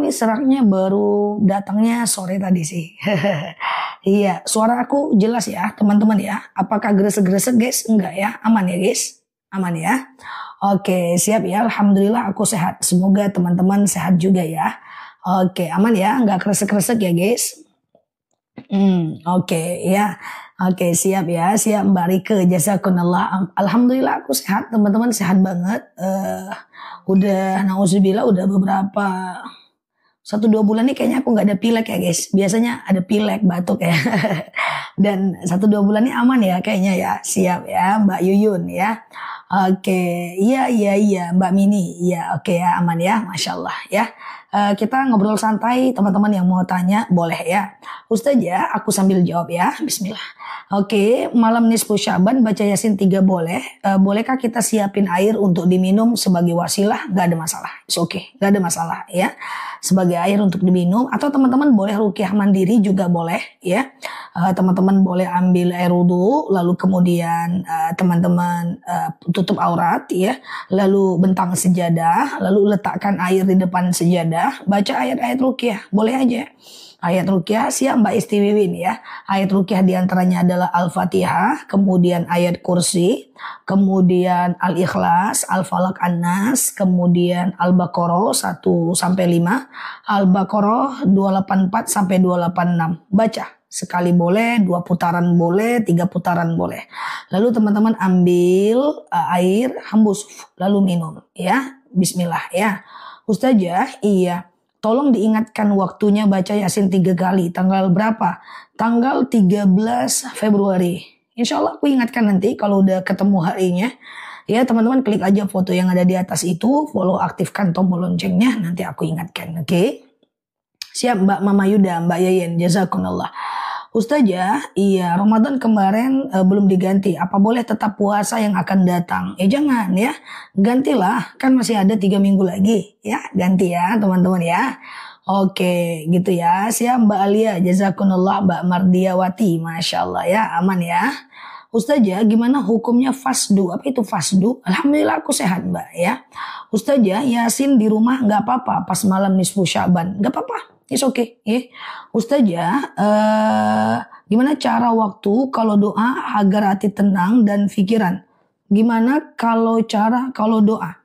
nih seraknya baru datangnya sore tadi sih. Iya, suara aku jelas ya teman-teman ya. Apakah gresek-gresek guys? Enggak ya, aman ya guys? Aman ya? Oke, siap ya. Alhamdulillah aku sehat. Semoga teman-teman sehat juga ya. Oke, aman ya, nggak kresek-kresek ya guys. Oke ya. Oke, siap ya. Siap Mbak Rike, jazakumullah. Alhamdulillah aku sehat, teman-teman sehat banget. Udah nauzubillah udah beberapa 1-2 bulan nih kayaknya aku nggak ada pilek ya guys. Biasanya ada pilek, batuk ya. Dan 1-2 bulan ini aman ya kayaknya ya. Siap ya Mbak Yuyun ya. Oke, iya Mbak Mini. Iya, oke ya aman ya, Masya Allah ya. Kita ngobrol santai, teman-teman yang mau tanya boleh ya. Ustaz ya, aku sambil jawab ya. Bismillah. Oke, malam nisfu Syaban baca Yasin 3 boleh. Bolehkah kita siapin air untuk diminum sebagai wasilah? Gak ada masalah. Oke, gak ada masalah ya. Sebagai air untuk diminum atau teman-teman boleh ruqyah mandiri juga boleh ya. Teman-teman boleh ambil air wudu lalu kemudian teman-teman tutup aurat ya. Lalu bentang sejadah, lalu letakkan air di depan sejadah, baca ayat-ayat ruqyah. Boleh aja. Ayat ruqyah siap Mbak Istiwiwin ya. Ayat ruqyah diantaranya adalah Al-Fatihah, kemudian ayat kursi, kemudian Al-Ikhlas, Al-Falaq, An-Nas, kemudian Al-Baqarah 1-5, Al-Baqarah 284 sampai 286. Baca sekali boleh, 2 putaran boleh, 3 putaran boleh. Lalu teman-teman ambil air, hembus, lalu minum ya. Bismillah ya. Ustazah, iya. Tolong diingatkan waktunya baca Yasin 3 kali. Tanggal berapa? Tanggal 13 Februari. Insya Allah aku ingatkan nanti kalau udah ketemu harinya. Ya teman-teman klik aja foto yang ada di atas itu. Follow, aktifkan tombol loncengnya. Nanti aku ingatkan. Oke? Siap Mbak Mama Yuda, Mbak Yayen. Jazakumullah. Ustazah, iya Ramadan kemarin belum diganti. Apa boleh tetap puasa yang akan datang? Jangan ya. Gantilah. Kan masih ada 3 minggu lagi. Ya ganti ya teman-teman ya. Oke gitu ya. Siap Mbak Alia. Jazakumullah Mbak Mardiawati. Masya Allah ya. Aman ya. Ustazah gimana hukumnya fasdu? Apa itu fasdu? Alhamdulillah aku sehat Mbak ya. Ustazah Yasin di rumah gak apa-apa pas malam nisfu Syaban. Gak apa-apa. It's okay. Ustazah, gimana cara waktu kalau doa agar hati tenang dan pikiran? Gimana kalau doa?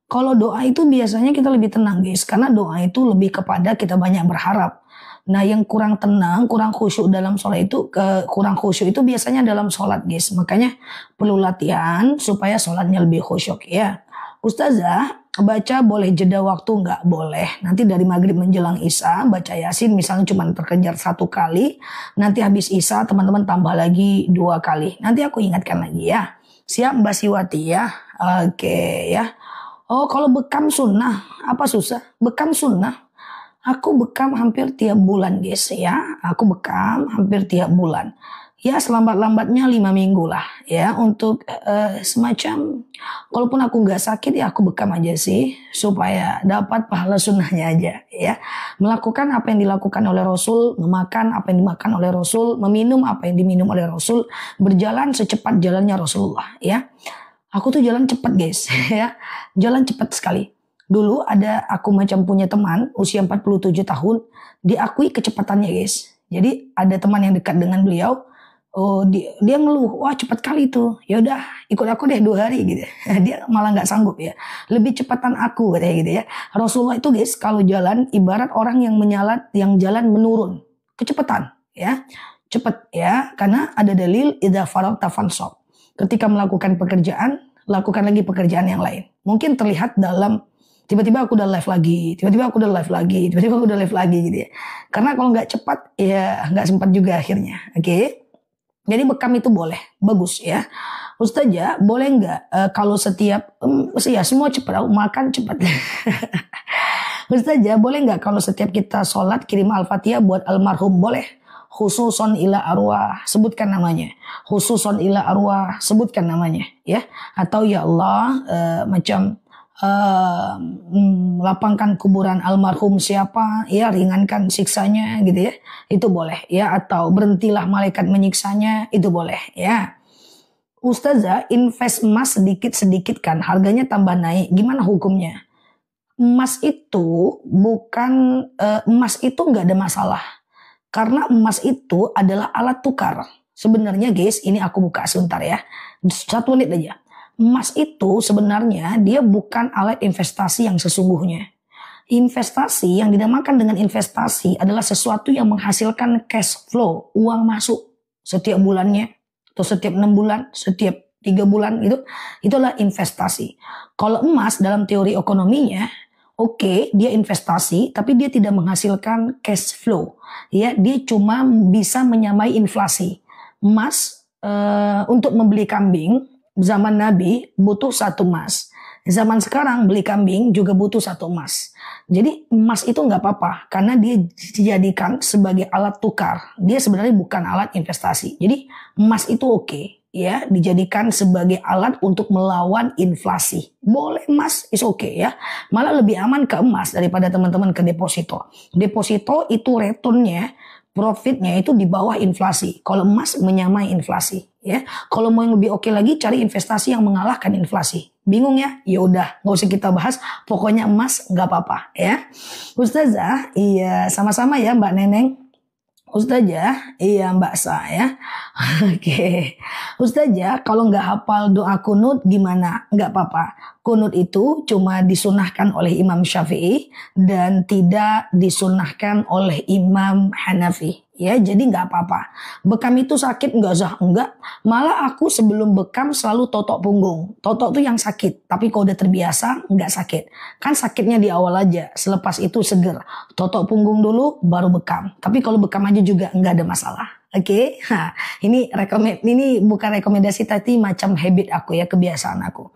Kalau doa itu biasanya kita lebih tenang guys. Karena doa itu lebih kepada kita banyak berharap. Nah yang kurang tenang, kurang khusyuk dalam sholat itu, kurang khusyuk itu biasanya dalam sholat guys. Makanya perlu latihan supaya sholatnya lebih khusyuk ya. Ustazah, baca boleh jeda waktu nggak? Boleh. Nanti dari maghrib menjelang isya baca Yasin misalnya cuma terkejar 1 kali. Nanti habis isya teman-teman tambah lagi 2 kali. Nanti aku ingatkan lagi ya. Siap Mbak Siwati ya. Oke ya. Oh kalau bekam sunnah. Apa susah? Bekam sunnah. Aku bekam hampir tiap bulan guys ya. Aku bekam hampir tiap bulan. Ya selambat-lambatnya 5 minggu lah ya untuk semacam walaupun aku nggak sakit ya aku bekam aja sih supaya dapat pahala sunnahnya aja ya. Melakukan apa yang dilakukan oleh Rasul, memakan apa yang dimakan oleh Rasul, meminum apa yang diminum oleh Rasul, berjalan secepat jalannya Rasulullah ya. Aku tuh jalan cepat guys ya. Jalan cepat sekali. Dulu ada aku macam punya teman usia 47 tahun diakui kecepatannya guys. Jadi ada teman yang dekat dengan beliau. Oh dia ngeluh, wah cepat kali tuh. Ya udah ikut aku deh 2 hari gitu. Dia malah nggak sanggup ya. Lebih cepatan aku katanya gitu ya. Rasulullah itu guys kalau jalan ibarat orang yang jalan menurun kecepatan ya. Cepat ya karena ada dalil idza faragta fansab. Ketika melakukan pekerjaan, lakukan lagi pekerjaan yang lain. Mungkin terlihat dalam tiba-tiba aku udah live lagi, tiba-tiba aku udah live lagi, tiba-tiba aku udah live lagi gitu ya. Karena kalau nggak cepat ya nggak sempat juga akhirnya. Oke. Jadi bekam itu boleh, bagus ya. Ustazah boleh nggak kalau setiap ya semua cepat, makan cepat. Ustazah boleh nggak kalau setiap kita sholat kirim Al-Fatihah buat almarhum? Boleh. Khususon ila arwah, sebutkan namanya. Khususon ila arwah, sebutkan namanya ya. Atau ya Allah macam lapangkan kuburan almarhum siapa ya, ringankan siksanya gitu ya, itu boleh ya. Atau berhentilah malaikat menyiksanya, itu boleh ya. Ustazah invest emas sedikit-sedikit kan harganya tambah naik, gimana hukumnya? Emas itu bukan emas itu nggak ada masalah. Karena emas itu adalah alat tukar. Sebenarnya guys, ini aku buka sebentar ya. 1 menit aja. Emas itu sebenarnya dia bukan alat investasi yang sesungguhnya. Investasi yang dinamakan dengan investasi adalah sesuatu yang menghasilkan cash flow, uang masuk setiap bulannya, atau setiap 6 bulan, setiap 3 bulan, itulah investasi. Kalau emas dalam teori ekonominya, oke, dia investasi, tapi dia tidak menghasilkan cash flow. Ya, dia cuma bisa menyamai inflasi. Emas untuk membeli kambing zaman Nabi butuh 1 emas. Zaman sekarang beli kambing juga butuh 1 emas. Jadi emas itu nggak apa-apa karena dia dijadikan sebagai alat tukar. Dia sebenarnya bukan alat investasi. Jadi emas itu oke, ya, dijadikan sebagai alat untuk melawan inflasi. Boleh emas, is oke ya. Malah lebih aman ke emas daripada teman-teman ke deposito. Deposito itu returnnya, profitnya itu di bawah inflasi. Kalau emas menyamai inflasi, ya. Kalau mau yang lebih oke lagi, cari investasi yang mengalahkan inflasi. Bingung ya? Ya udah, nggak usah kita bahas. Pokoknya emas nggak apa-apa, ya. Ustazah, iya sama-sama ya Mbak Neneng. Ustazah, iya Mbak Sa ya. Oke. Ustazah, kalau nggak hafal doa kunut gimana? Nggak apa-apa. Kunut itu cuma disunahkan oleh Imam Syafi'i dan tidak disunahkan oleh Imam Hanafi. Ya, jadi nggak apa-apa. Bekam itu sakit nggak usah, enggak. Malah aku sebelum bekam selalu totok punggung. Totok tuh yang sakit. Tapi kalau udah terbiasa nggak sakit. Kan sakitnya di awal aja. Selepas itu seger. Totok punggung dulu baru bekam. Tapi kalau bekam aja juga nggak ada masalah. Oke, ini bukan rekomendasi tapi macam habit aku ya, kebiasaan aku.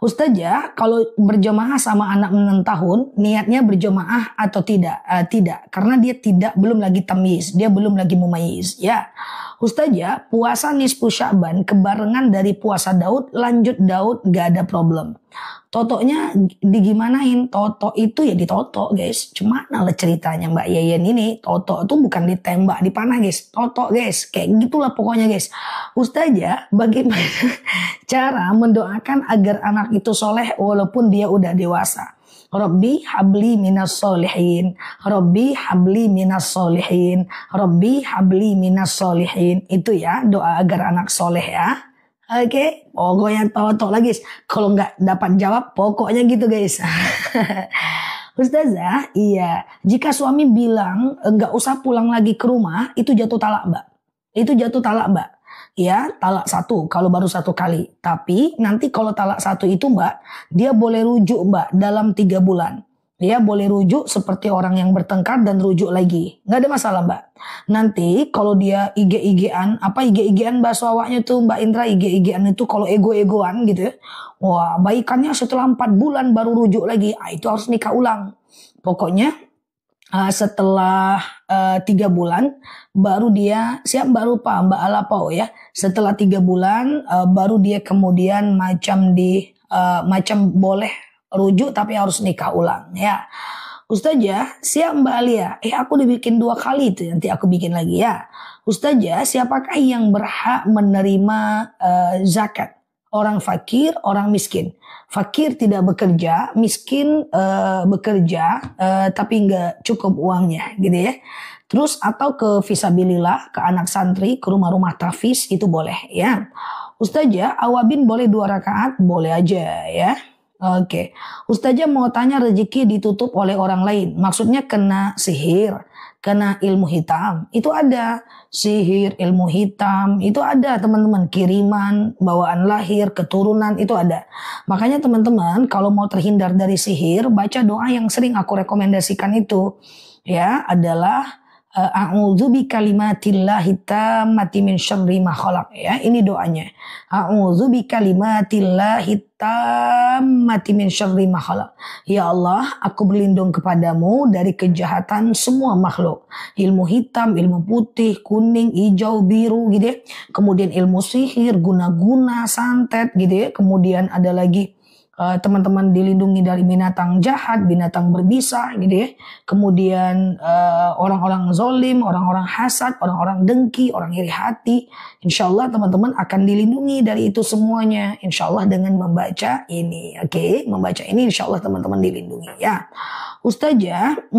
Ustazah, kalau berjamaah sama anak 6 tahun, niatnya berjamaah atau tidak? Tidak, karena dia belum lagi tamyiz, dia belum lagi mumayyiz. Ya, Ustazah, puasa nisfu Sya'ban, kebarengan dari puasa Daud, lanjut Daud, gak ada problem. Totoknya digimanain? Totok itu ya ditotok guys. Cuma lah ceritanya Mbak Yeyen ini. Totok itu bukan ditembak, dipanah guys. Totok guys. Kayak gitulah pokoknya guys. Ustazah, bagaimana cara mendoakan agar anak itu soleh walaupun dia udah dewasa? Rabbi habli minas solihin. Rabbi habli minas solihin. Rabbi habli minas solihin. Itu ya doa agar anak soleh ya. Oke, pokoknya totok lagi. Kalau nggak dapat jawab, pokoknya gitu guys. Ustazah, iya. Jika suami bilang nggak usah pulang lagi ke rumah, itu jatuh talak Mbak. Itu jatuh talak Mbak. Ya, talak 1 kalau baru 1 kali. Tapi nanti kalau talak 1 itu Mbak, dia boleh rujuk Mbak dalam 3 bulan. Dia boleh rujuk seperti orang yang bertengkar dan rujuk lagi. Nggak ada masalah Mbak. Nanti kalau dia IG-IGan, apa IG-IGan bahasa awaknya tuh Mbak Indra, IG-IGan itu kalau ego-egoan gitu ya. Wah, baikannya setelah 4 bulan baru rujuk lagi. Itu harus nikah ulang. Pokoknya setelah 3 bulan baru dia siap Mbak Rupa, Mbak Alapau ya. Setelah 3 bulan baru dia kemudian macam boleh rujuk tapi harus nikah ulang ya. Ustazah, siap Mbak Alia. Aku udah bikin 2 kali itu, nanti aku bikin lagi ya. Ustazah, siapakah yang berhak menerima zakat? Orang fakir, orang miskin. Fakir tidak bekerja, miskin bekerja tapi nggak cukup uangnya gitu ya. Terus atau ke fisabilillah, ke anak santri, ke rumah-rumah tahfiz itu boleh ya. Ustazah, awabin boleh 2 rakaat? Boleh aja ya. Oke. Ustazah mau tanya, rezeki ditutup oleh orang lain. Maksudnya kena sihir, kena ilmu hitam. Itu ada. Sihir, ilmu hitam, itu ada teman-teman. Kiriman, bawaan lahir, keturunan, itu ada. Makanya teman-teman kalau mau terhindar dari sihir, baca doa yang sering aku rekomendasikan itu. Ya, adalah a'udzu bikalimatillahi tammati min syarri ma khalaq ya. Ini doanya. A'udzu bikalimatillahi tammati min syarri ma khalaq. Ya Allah, aku berlindung kepadamu dari kejahatan semua makhluk. Ilmu hitam, ilmu putih, kuning, hijau, biru gitu ya. Kemudian ilmu sihir, guna-guna, santet gitu ya. Kemudian ada lagi teman-teman dilindungi dari binatang jahat, binatang berbisa gitu ya. Kemudian orang-orang zolim, orang-orang hasad, orang-orang dengki, orang iri hati. Insya Allah teman-teman akan dilindungi dari itu semuanya. Insya Allah dengan membaca ini. Oke, membaca ini insya Allah teman-teman dilindungi ya. Ustazah,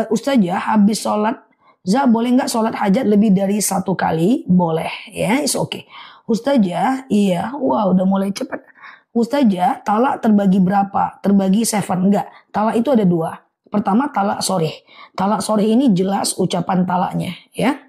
Ustazah habis sholat, boleh nggak sholat hajat lebih dari 1 kali? Boleh ya, it's okay. Ustazah, iya, wah udah mulai cepat. Ustazah, talak terbagi berapa? Terbagi 7, enggak. Talak itu ada 2. Pertama talak sorih. Talak sorih ini jelas ucapan talaknya ya.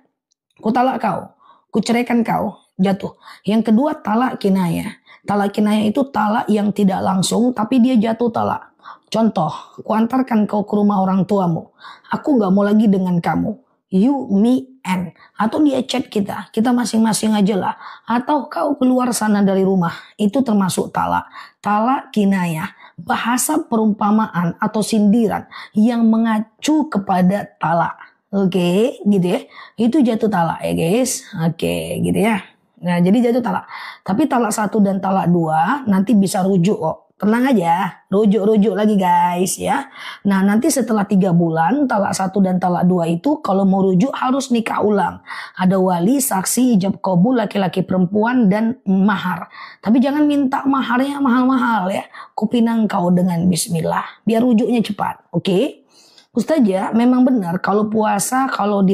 Ku talak kau, ku ceraikan kau, jatuh. Yang kedua talak kinayah. Talak kinayah itu talak yang tidak langsung tapi dia jatuh talak. Contoh, ku antarkan kau ke rumah orang tuamu. Aku nggak mau lagi dengan kamu. You, me, and. Atau dia chat kita masing-masing aja lah. Atau kau keluar sana dari rumah. Itu termasuk talak. Talak kinayah. Bahasa perumpamaan atau sindiran yang mengacu kepada talak. Oke, gitu ya. Itu jatuh talak ya guys. Oke, gitu ya. Nah, jadi jatuh talak. Tapi talak 1 dan talak 2 nanti bisa rujuk kok. Tenang aja, rujuk-rujuk lagi guys ya. Nah nanti setelah 3 bulan talak 1 dan talak 2 itu kalau mau rujuk harus nikah ulang. Ada wali, saksi, ijab kabul, laki-laki perempuan dan mahar. Tapi jangan minta maharnya mahal-mahal ya. Kupinang kau dengan bismillah. Biar rujuknya cepat. Oke. Ustazah memang benar kalau puasa kalau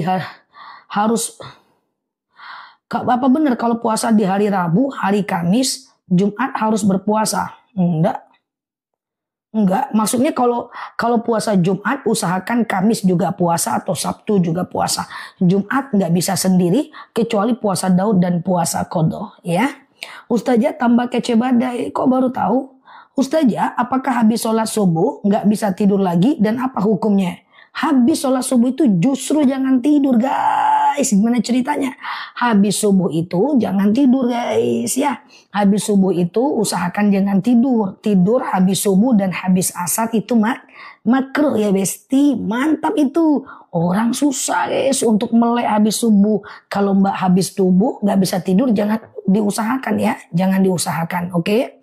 harus apa benar kalau puasa di hari Rabu, hari Kamis, Jumat harus berpuasa? Enggak. Maksudnya kalau puasa Jumat usahakan Kamis juga puasa atau Sabtu juga puasa. Jumat nggak bisa sendiri kecuali puasa Daud dan puasa Qadha ya. Ustazah tambah kece badai, kok baru tahu? Ustazah, apakah habis sholat subuh nggak bisa tidur lagi dan apa hukumnya? Habis sholat subuh itu justru jangan tidur guys. Gimana ceritanya? Habis subuh itu jangan tidur guys ya. Habis subuh itu usahakan jangan tidur. Tidur habis subuh dan habis asar itu makruh ya besti. Mantap itu. Orang susah guys untuk melek habis subuh. Kalau mbak habis subuh nggak bisa tidur jangan diusahakan ya. Jangan diusahakan, oke?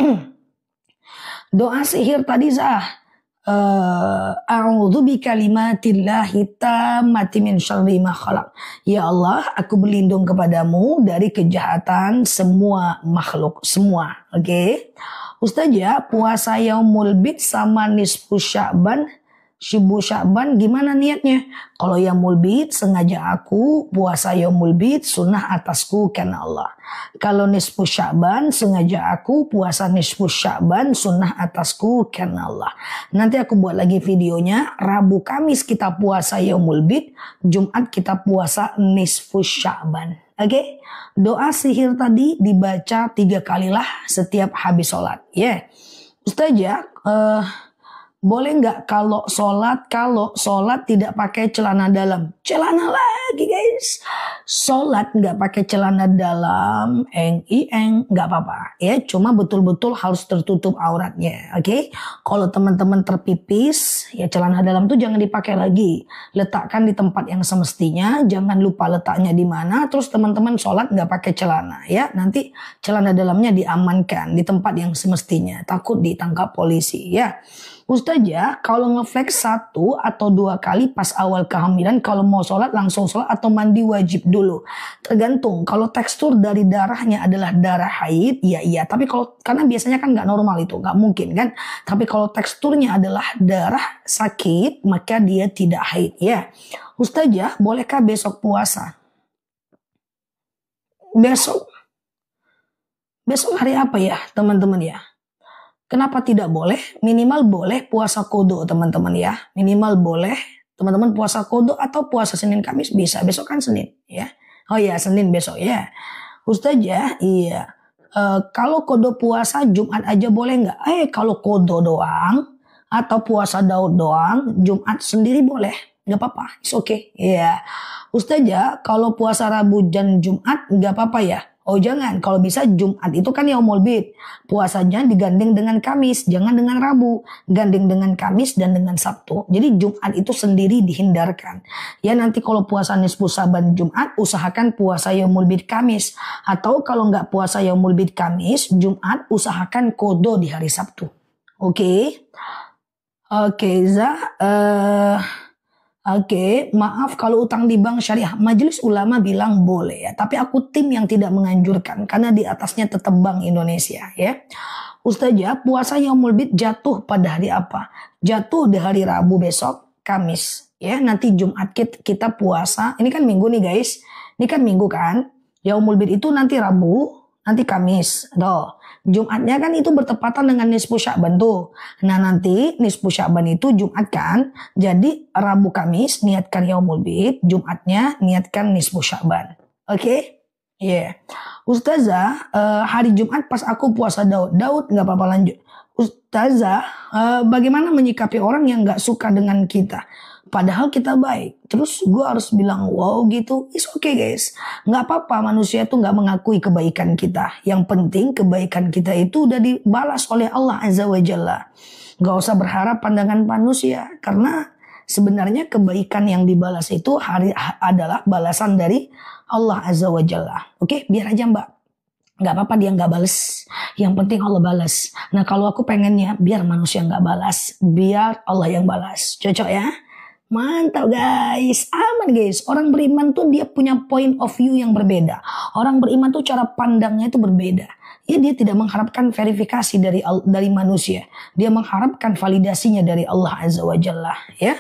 Doa sihir tadi Zah. A'udzu bikalimatillahi tammati min syarri ma khalaq. Ya Allah, aku berlindung kepadamu dari kejahatan semua makhluk, semua. Oke. Ustazah, puasa Yaumul Bid sama nisfu Sya'ban, Syibu Sya'ban gimana niatnya? Kalau Yaumul Bid sengaja aku puasa Yaumul Bid sunnah atasku karena Allah. Kalau nisfu Sya'ban sengaja aku puasa nisfu Sya'ban sunnah atasku karena Allah. Nanti aku buat lagi videonya. Rabu Kamis kita puasa Yaumul Bid, Jumat kita puasa nisfu Sya'ban. Oke? Doa sihir tadi dibaca 3 kalilah setiap habis sholat. Ya. Ustazah, boleh nggak kalau sholat tidak pakai celana dalam? Celana lagi guys. Sholat nggak pakai celana dalam, nggak apa-apa. Ya, cuma betul-betul harus tertutup auratnya. Oke? Kalau teman-teman terpipis, ya celana dalam tuh jangan dipakai lagi. Letakkan di tempat yang semestinya. Jangan lupa letaknya di mana. Terus teman-teman sholat nggak pakai celana. Ya, nanti celana dalamnya diamankan di tempat yang semestinya. Takut ditangkap polisi. Ya. Ustazah, kalau ngeflex 1 atau 2 kali pas awal kehamilan, kalau mau sholat langsung sholat atau mandi wajib dulu. Tergantung, kalau tekstur dari darahnya adalah darah haid, ya iya. Tapi kalau, karena biasanya kan nggak normal itu, nggak mungkin kan. Tapi kalau teksturnya adalah darah sakit, maka dia tidak haid ya. Ustazah, bolehkah besok puasa? Besok hari apa ya teman-teman ya? Kenapa tidak boleh? Minimal boleh puasa qadha teman-teman ya. Minimal boleh teman-teman puasa qadha atau puasa Senin Kamis bisa. Besok kan Senin ya. Oh iya Senin besok ya. Ustazah, iya. Kalau qadha puasa Jumat aja boleh nggak? Kalau qadha doang atau puasa Daud doang, Jumat sendiri boleh. Nggak apa-apa. It's okay. Iya. Ustazah, kalau puasa Rabu dan Jumat nggak apa-apa ya? Oh jangan, kalau bisa Jumat itu kan yaumul bid. Puasanya digandeng dengan Kamis, jangan dengan Rabu. Gandeng dengan Kamis dan dengan Sabtu. Jadi Jumat itu sendiri dihindarkan. Ya nanti kalau puasa nisfu Saban Jumat, usahakan puasa yaumul bid Kamis. Atau kalau nggak puasa yaumul bid Kamis, Jumat usahakan kodo di hari Sabtu. Oke. Oke, Oke, maaf kalau utang di bank syariah. Majelis ulama bilang boleh ya. Tapi aku tim yang tidak menganjurkan. Karena di atasnya tetap Bank Indonesia ya. Ustazah, puasa yaumul bid jatuh pada hari apa? Jatuh di hari Rabu besok, Kamis. Ya, nanti Jumat kita puasa. Ini kan Minggu nih guys. Ini kan Minggu kan. Yaumul bid itu nanti Rabu, nanti Kamis. Tuh. Jumatnya kan itu bertepatan dengan nisfu Sya'ban tuh. Nah nanti nisfu Sya'ban itu Jumat kan. Jadi Rabu Kamis niatkan yaumul bid. Jumatnya niatkan nisfu Sya'ban. Oke? Iya. Ustazah, hari Jumat pas aku puasa Daud. Daud nggak apa-apa lanjut. Ustazah, bagaimana menyikapi orang yang nggak suka dengan kita? Padahal kita baik. Terus gue harus bilang wow gitu. It's okay guys. Nggak apa-apa manusia tuh nggak mengakui kebaikan kita. Yang penting kebaikan kita itu udah dibalas oleh Allah Azza wa Jalla. Nggak usah berharap pandangan manusia. Karena sebenarnya kebaikan yang dibalas itu adalah balasan dari Allah Azza wa Jalla. Oke, biar aja mbak. Nggak apa-apa dia nggak balas. Yang penting Allah balas. Nah kalau aku pengennya biar manusia nggak balas. Biar Allah yang balas. Cocok ya? Mantap guys, aman guys. Orang beriman tuh dia punya point of view yang berbeda. Orang beriman tuh cara pandangnya itu berbeda. Ya dia tidak mengharapkan verifikasi dari manusia. Dia mengharapkan validasinya dari Allah Azza wa Jalla. Ya.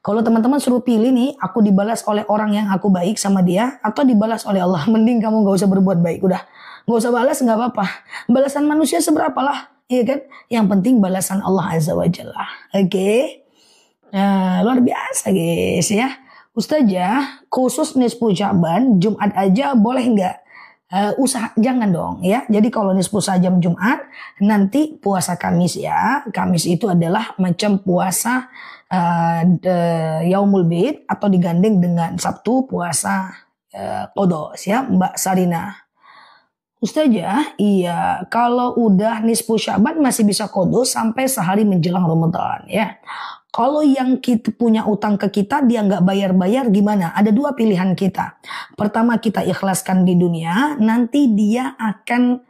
Kalau teman-teman suruh pilih nih, aku dibalas oleh orang yang aku baik sama dia atau dibalas oleh Allah, mending kamu gak usah berbuat baik. Udah, gak usah balas gak apa-apa. Balasan manusia seberapalah, iya kan? Yang penting balasan Allah Azza wa Jalla. Oke. Nah, luar biasa guys ya. Ustazah, khusus nisfu Sya'ban, Jumat aja boleh nggak? Jangan dong ya. Jadi kalau nisfu Sya'ban Jumat, nanti puasa Kamis ya. Kamis itu adalah macam puasa yaumul bid atau digandeng dengan Sabtu puasa qadha ya Mbak Sarina. Ustazah, iya kalau udah nisfu Sya'ban masih bisa qadha sampai sehari menjelang Ramadan ya. Kalau yang kita punya utang ke kita dia nggak bayar-bayar gimana? Ada dua pilihan kita. Pertama kita ikhlaskan di dunia, nanti dia akan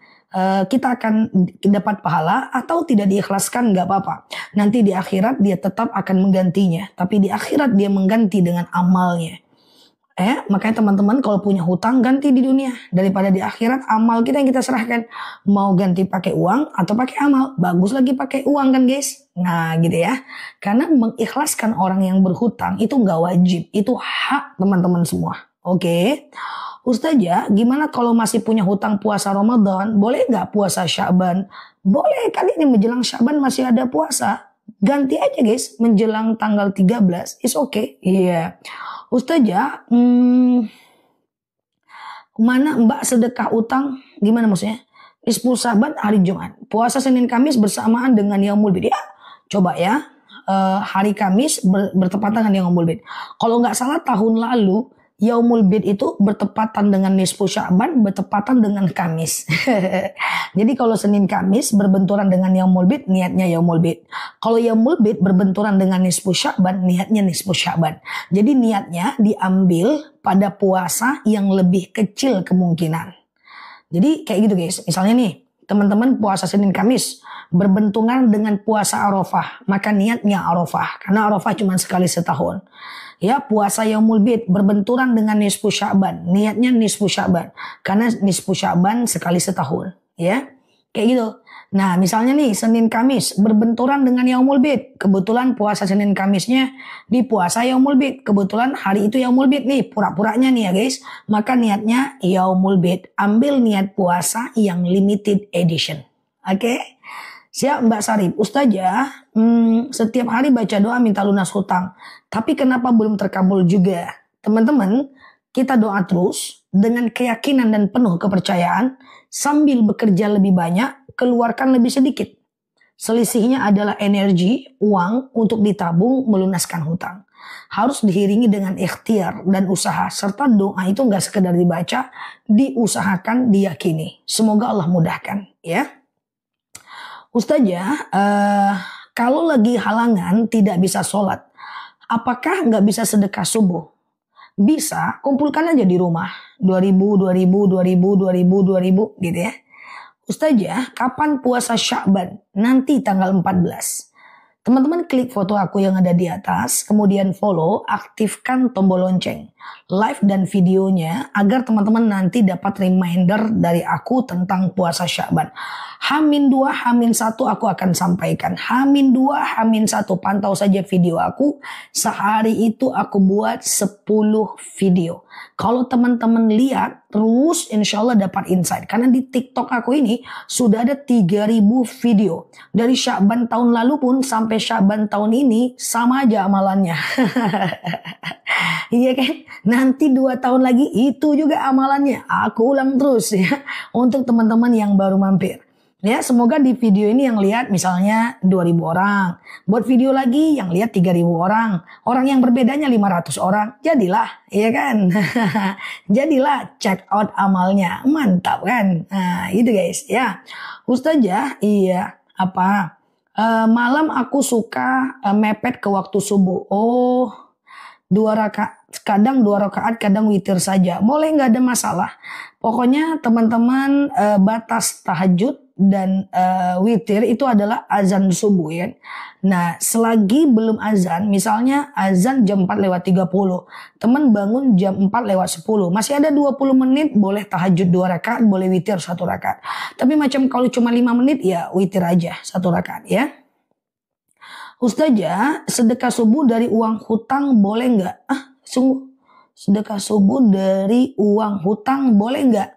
kita akan dapat pahala atau tidak diikhlaskan nggak apa-apa. Nanti di akhirat dia tetap akan menggantinya. Tapi di akhirat dia mengganti dengan amalnya. Makanya teman-teman kalau punya hutang ganti di dunia daripada di akhirat amal kita yang kita serahkan. Mau ganti pakai uang atau pakai amal, bagus lagi pakai uang kan guys. Nah gitu ya. Karena mengikhlaskan orang yang berhutang itu nggak wajib, itu hak teman-teman semua. Oke. Ustazah, gimana kalau masih punya hutang puasa Ramadan? Boleh nggak puasa Sya'ban? Boleh, kali ini menjelang Sya'ban masih ada puasa. Ganti aja guys, menjelang tanggal 13, it's okay. Iya. Ustazah, mana Mbak sedekah utang? Gimana maksudnya? Nisfu Sya'ban hari Jumat. Puasa Senin Kamis bersamaan dengan yaumul bid. Ya, coba ya. Hari Kamis bertepatan dengan yaumul bid. Kalau nggak salah tahun lalu yaumul bid itu bertepatan dengan nisfu Sya'ban, bertepatan dengan Kamis. Jadi kalau Senin Kamis berbenturan dengan yaumul bid, niatnya yaumul bid. Kalau yaumul bid berbenturan dengan nisfu Sya'ban, niatnya nisfu Sya'ban. Jadi niatnya diambil pada puasa yang lebih kecil kemungkinan. Jadi kayak gitu guys. Misalnya nih, teman-teman puasa Senin Kamis berbenturan dengan puasa Arafah, maka niatnya Arafah. Karena Arafah cuma sekali setahun. Ya, puasa yaumul bid berbenturan dengan nisfu Sya'ban, niatnya nisfu Sya'ban karena nisfu Sya'ban sekali setahun, ya. Kayak gitu. Nah, misalnya nih Senin Kamis berbenturan dengan yaumul bid, kebetulan puasa Senin Kamisnya di puasa yaumul bid, kebetulan hari itu yaumul bid nih, pura-puranya nih ya guys. Maka niatnya yaumul bid, ambil niat puasa yang limited edition. Oke? Siap Mbak Sarip. Ustazah, setiap hari baca doa minta lunas hutang. Tapi kenapa belum terkabul juga? Teman-teman, kita doa terus dengan keyakinan dan penuh kepercayaan. Sambil bekerja lebih banyak, keluarkan lebih sedikit. Selisihnya adalah energi, uang untuk ditabung melunaskan hutang. Harus diiringi dengan ikhtiar dan usaha. Serta doa itu nggak sekedar dibaca, diusahakan, diyakini. Semoga Allah mudahkan ya. Ustazah, kalau lagi halangan tidak bisa sholat, apakah nggak bisa sedekah subuh? Bisa, kumpulkan aja di rumah. 2000, 2000, 2000, 2000, 2000 gitu ya. Ustazah, kapan puasa Sya'ban? Nanti tanggal 14. Teman-teman klik foto aku yang ada di atas, kemudian follow, aktifkan tombol lonceng, live dan videonya agar teman-teman nanti dapat reminder dari aku tentang puasa Sya'ban. H-2, H-1 aku akan sampaikan. H-2, H-1 pantau saja video aku. Sehari itu aku buat 10 video. Kalau teman-teman lihat terus insya Allah dapat insight. Karena di TikTok aku ini sudah ada 3000 video. Dari Sya'ban tahun lalu pun sampai Sya'ban tahun ini sama aja amalannya. Iya kan? Nanti 2 tahun lagi itu juga amalannya. Aku ulang terus ya. Untuk teman-teman yang baru mampir. Ya, semoga di video ini yang lihat misalnya 2000 orang. Buat video lagi yang lihat 3000 orang. Orang yang berbedanya 500 orang. Jadilah, iya kan? Jadilah check out amalnya. Mantap kan? Nah, itu guys ya. Ustazah, iya. Apa? Malam aku suka mepet ke waktu subuh. Oh, 2 rakaat. Kadang 2 rakaat, kadang witir saja. Boleh, nggak ada masalah. Pokoknya teman-teman batas tahajud dan witir itu adalah azan subuh ya. Nah, selagi belum azan, misalnya azan jam 4:30, teman bangun jam 4:10, masih ada 20 menit, boleh tahajud 2 rakaat, boleh witir 1 rakaat. Tapi macam kalau cuma 5 menit ya witir aja 1 rakaat ya. Ustazah, sedekah subuh dari uang hutang boleh nggak? Sungguh, sedekah subuh dari uang hutang boleh nggak?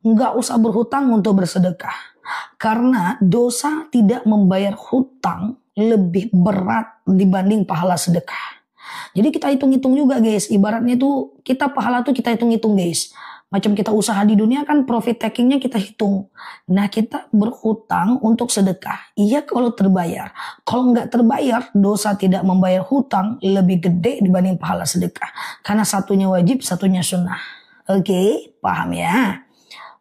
Nggak usah berhutang untuk bersedekah. Karena dosa tidak membayar hutang lebih berat dibanding pahala sedekah. Jadi kita hitung-hitung juga guys. Ibaratnya tuh kita pahala tuh kita hitung-hitung guys. Macam kita usaha di dunia kan profit takingnya kita hitung. Nah kita berhutang untuk sedekah. Iya kalau terbayar. Kalau nggak terbayar dosa tidak membayar hutang lebih gede dibanding pahala sedekah. Karena satunya wajib satunya sunnah. Oke, paham ya?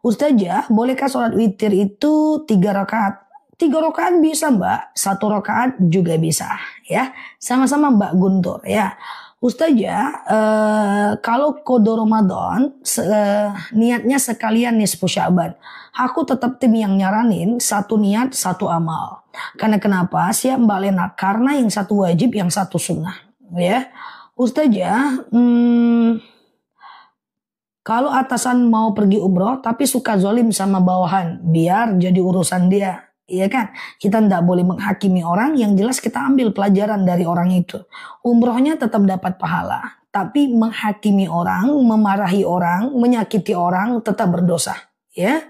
Ustazah, bolehkah sholat witir itu 3 rakaat? 3 rakaat bisa mbak, 1 rakaat juga bisa ya. Sama-sama Mbak Guntur ya. Ustazah, kalau qada Ramadan niatnya sekalian nisfu Sya'ban. Aku tetap tim yang nyaranin 1 niat 1 amal. Karena kenapa? Siap Mbak Lena, karena yang 1 wajib, yang 1 sunnah ya. Ustazah, kalau atasan mau pergi umroh tapi suka zolim sama bawahan, biar jadi urusan dia. Iya kan? Kita tidak boleh menghakimi orang, yang jelas kita ambil pelajaran dari orang itu. Umrohnya tetap dapat pahala. Tapi menghakimi orang, memarahi orang, menyakiti orang tetap berdosa. Ya,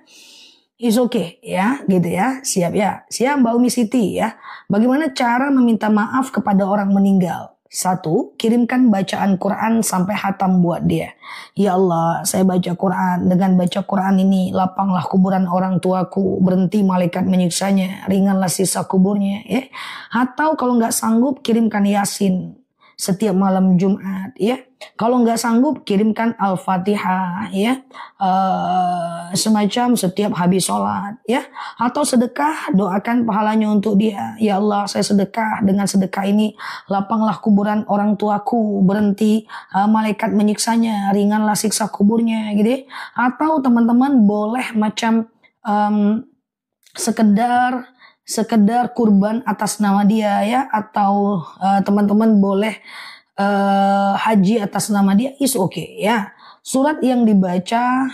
it's okay ya, gitu ya. Siap ya. Siap Mbak Umi Siti ya. Bagaimana cara meminta maaf kepada orang meninggal? 1, kirimkan bacaan Quran sampai hatam buat dia. Ya Allah, saya baca Quran. Dengan baca Quran ini, lapanglah kuburan orang tuaku. Berhenti malaikat menyiksanya. Ringanlah sisa kuburnya. Ya. Atau kalau nggak sanggup, kirimkan Yasin setiap malam Jumat. Ya. Kalau nggak sanggup, kirimkan Al-Fatihah. Ya. Semacam setiap habis sholat. Ya. Atau sedekah, doakan pahalanya untuk dia. Ya Allah, saya sedekah. Dengan sedekah ini, lapanglah kuburan orang tuaku. Berhenti malaikat menyiksanya. Ringanlah siksa kuburnya. Gitu. Atau teman-teman boleh macam sekedar kurban atas nama dia ya. Atau teman-teman boleh haji atas nama dia, is okay ya. Surat yang dibaca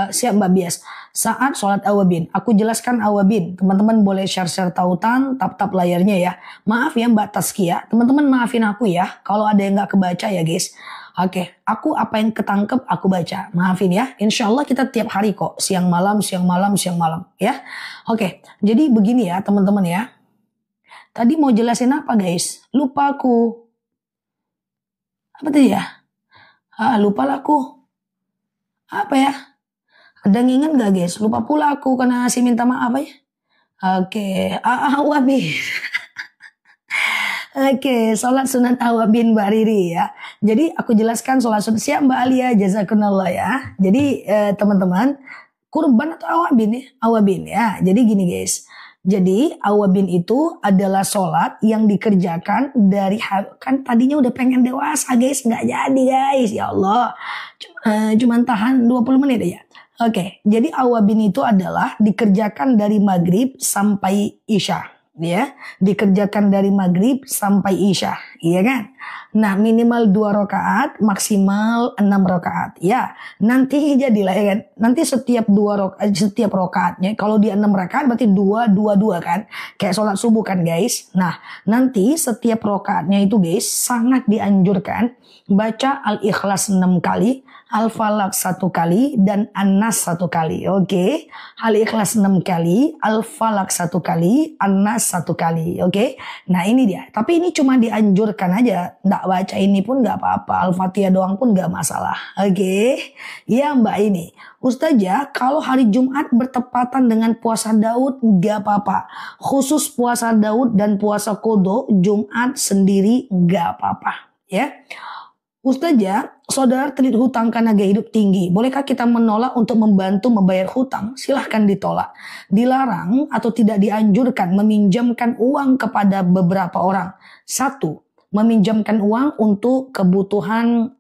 siap Mbak Bias saat sholat awabin. Aku jelaskan awabin. Teman-teman boleh share-share tautan, tap-tap layarnya ya. Maaf ya Mbak Taskia, teman-teman maafin aku ya kalau ada yang nggak kebaca ya guys. Oke, aku apa yang ketangkep aku baca. Maafin ya. Insya Allah kita tiap hari kok, siang malam ya. Oke, jadi begini ya teman-teman ya. Tadi mau jelasin apa guys? Lupa aku. Apa tadi ya? Lupa lah aku. Apa ya? Ada yang ingat gak guys? Lupa pula aku karena si minta maaf ya. Oke, awabin. Oke, sholat sunat awabin Mbak Riri ya. Jadi aku jelaskan sholat sunat siap Mbak Alia, jazakumullah ya. Jadi teman-teman, kurban atau awabin ya? Awabin ya. Jadi gini guys. Jadi awabin itu adalah sholat yang dikerjakan dari, kan tadinya udah pengen dewasa guys, nggak jadi guys, ya Allah. Cuman tahan 20 menit aja. Oke, jadi awabin itu adalah dikerjakan dari maghrib sampai isya. Ya, dikerjakan dari maghrib sampai isya, iya kan? Nah, minimal 2 rakaat, maksimal 6 rakaat. Ya, nanti jadilah ya kan. Nanti setiap rakaatnya, kalau di 6 rakaat berarti 2 2 2 kan? Kayak sholat subuh kan, guys. Nah, nanti setiap rakaatnya itu guys sangat dianjurkan baca Al-Ikhlas 6 kali, Al-Falaq 1 kali, dan An-Nas 1 kali. Oke. Al-Ikhlas 6 kali, Al-Falaq 1 kali, An-Nas 1 kali. Oke. Nah ini dia. Tapi ini cuma dianjurkan aja. Nggak baca ini pun nggak apa-apa. Al-Fatihah doang pun nggak masalah. Oke. Ya Mbak ini. Ustazah, kalau hari Jumat bertepatan dengan puasa Daud nggak apa-apa. Khusus puasa Daud dan puasa Qadha, Jumat sendiri nggak apa-apa. Ya. Ustazah, saudara terlilit hutang karena gaya hidup tinggi. Bolehkah kita menolak untuk membantu membayar hutang? Silahkan ditolak. Dilarang atau tidak dianjurkan meminjamkan uang kepada beberapa orang. 1. Meminjamkan uang untuk kebutuhan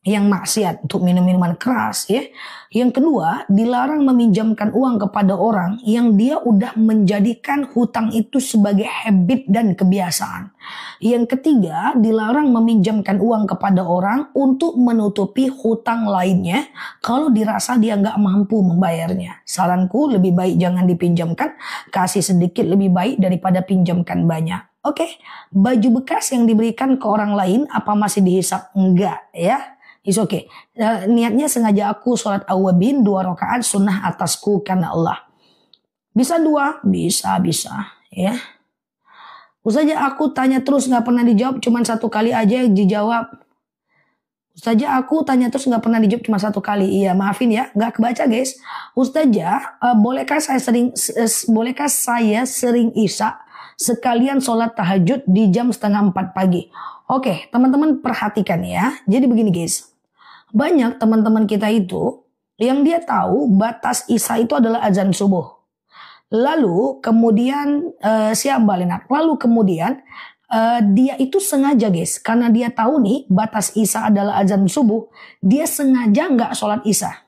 yang maksiat, untuk minum-minuman keras ya. Yang kedua, dilarang meminjamkan uang kepada orang yang dia udah menjadikan hutang itu sebagai habit dan kebiasaan. Yang ketiga, dilarang meminjamkan uang kepada orang untuk menutupi hutang lainnya kalau dirasa dia nggak mampu membayarnya. Saranku lebih baik jangan dipinjamkan, kasih sedikit lebih baik daripada pinjamkan banyak. Oke, baju bekas yang diberikan ke orang lain apa masih dihisap? Enggak ya. It's okay. Niatnya sengaja aku sholat awabin 2 rakaat sunnah atasku karena Allah. Bisa 2? Bisa ya. Ustazah aku tanya terus nggak pernah dijawab, cuma 1 kali aja dijawab. Ustazah aku tanya terus nggak pernah dijawab cuma 1 kali. Iya maafin ya, nggak kebaca guys. Ustazah, bolehkah saya sering isya sekalian sholat tahajud di jam 3:30 pagi? Oke, teman-teman perhatikan ya. Jadi begini guys. Banyak teman-teman kita itu yang dia tahu batas isya itu adalah azan subuh. Lalu kemudian Lalu kemudian dia itu sengaja guys, karena dia tahu nih batas isya adalah azan subuh, dia sengaja nggak sholat isya.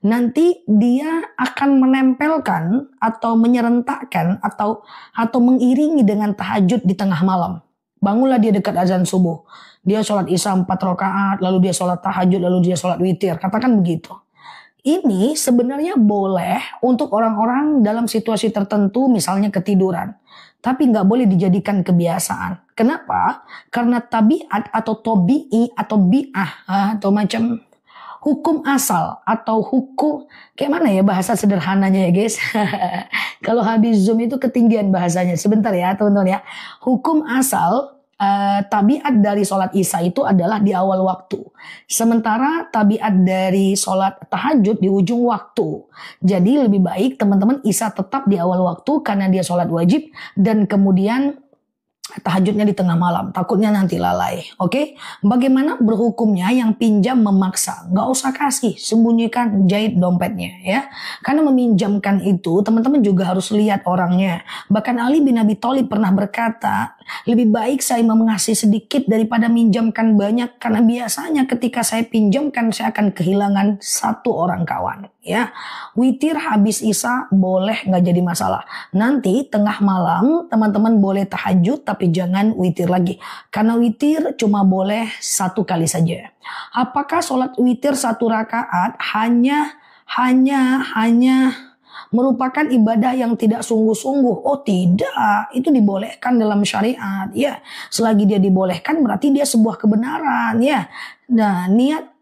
Nanti dia akan menempelkan atau menyerentakkan atau mengiringi dengan tahajud di tengah malam. Bangunlah dia dekat azan subuh. Dia sholat isya 4 rakaat, lalu dia sholat tahajud, lalu dia sholat witir. Katakan begitu. Ini sebenarnya boleh untuk orang-orang dalam situasi tertentu, misalnya ketiduran. Tapi nggak boleh dijadikan kebiasaan. Kenapa? Karena tabiat atau tobi'i atau bi'ah atau macam hukum asal atau hukum, kayak mana ya bahasa sederhananya ya guys. Kalau habis Zoom itu ketinggian bahasanya. Sebentar ya teman-teman ya. Hukum asal tabiat dari sholat isya itu adalah di awal waktu. Sementara tabiat dari sholat tahajud di ujung waktu. Jadi lebih baik teman-teman isya tetap di awal waktu karena dia sholat wajib. Dan kemudian tahajudnya di tengah malam, takutnya nanti lalai. Oke, bagaimana berhukumnya yang pinjam memaksa? Nggak usah kasih, sembunyikan, jahit dompetnya ya. Karena meminjamkan itu teman-teman juga harus lihat orangnya. Bahkan Ali bin Abi Thalib pernah berkata, lebih baik saya mengasih sedikit daripada minjamkan banyak, karena biasanya ketika saya pinjamkan saya akan kehilangan 1 orang kawan ya. Witir habis isya boleh, nggak jadi masalah. Nanti tengah malam teman-teman boleh tahajud tapi jangan witir lagi. Karena witir cuma boleh 1 kali saja. Apakah sholat witir 1 rakaat hanya merupakan ibadah yang tidak sungguh-sungguh? Oh tidak, itu dibolehkan dalam syariat ya. Selagi dia dibolehkan berarti dia sebuah kebenaran ya. Nah, niat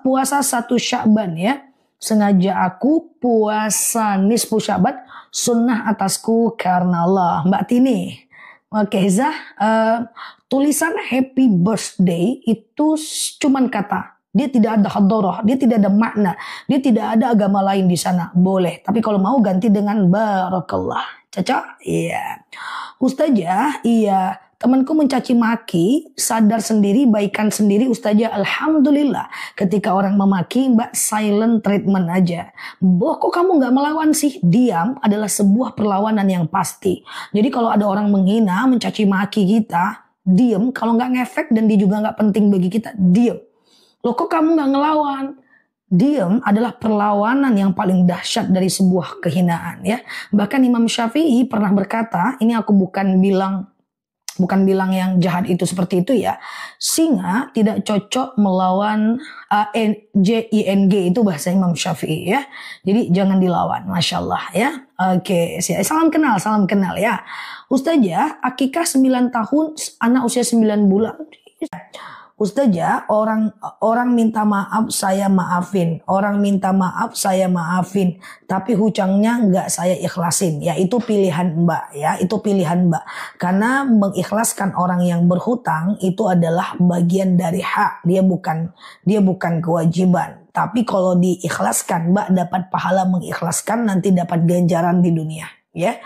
puasa 1 Sya'ban ya. Sengaja aku puasa nisfu Sya'ban sunnah atasku karena Allah. Mbak Tini. Oke, Zah, tulisan happy birthday itu cuman kata. Dia tidak ada hadoroh, dia tidak ada makna, dia tidak ada agama lain di sana. Boleh, tapi kalau mau ganti dengan barakallah. Cocok? Iya. Ustazah, iya. Temanku mencaci maki, sadar sendiri, baikan sendiri Ustazah. Alhamdulillah. Ketika orang memaki, Mbak silent treatment aja. Boh, kok kamu nggak melawan sih? Diam adalah sebuah perlawanan yang pasti. Jadi kalau ada orang menghina, mencaci maki kita, diam. Kalau nggak ngefek dan dia juga nggak penting bagi kita, diam. Loh, kok kamu nggak ngelawan? Diam adalah perlawanan yang paling dahsyat dari sebuah kehinaan ya. Bahkan Imam Syafi'i pernah berkata, ini aku bukan bilang yang jahat itu seperti itu ya. Singa tidak cocok melawan JING, itu bahasa Imam Syafi'i ya. Jadi jangan dilawan, Masya Allah ya. Oke, salam kenal ya. Ustazah, akikah 9 tahun, anak usia 9 bulan. Ustazah, orang minta maaf saya maafin, orang minta maaf saya maafin, tapi hutangnya nggak saya ikhlasin. Ya itu pilihan Mbak ya, itu pilihan Mbak. Karena mengikhlaskan orang yang berhutang itu adalah bagian dari hak, dia bukan kewajiban. Tapi kalau diikhlaskan, Mbak dapat pahala mengikhlaskan, nanti dapat ganjaran di dunia ya.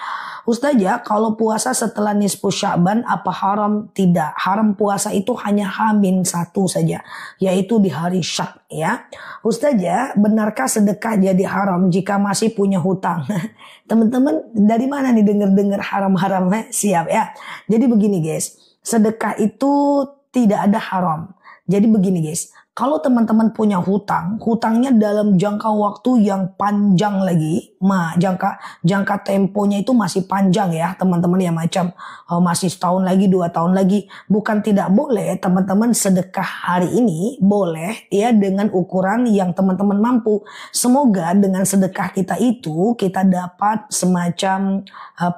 Ustazah, kalau puasa setelah nisfu Sya'ban apa haram? Tidak. Haram puasa itu hanya H-1 saja, yaitu di hari Syak ya. Ustazah, benarkah sedekah jadi haram jika masih punya hutang? Teman-teman, dari mana nih dengar-dengar haram-haram? Siap ya. Jadi begini guys, sedekah itu tidak ada haram. Jadi begini guys, kalau teman-teman punya hutangnya dalam jangka waktu yang panjang lagi, jangka temponya itu masih panjang ya teman-teman ya, macam masih setahun lagi, 2 tahun lagi. Bukan tidak boleh teman-teman sedekah hari ini, boleh ya dengan ukuran yang teman-teman mampu. Semoga dengan sedekah kita itu kita dapat semacam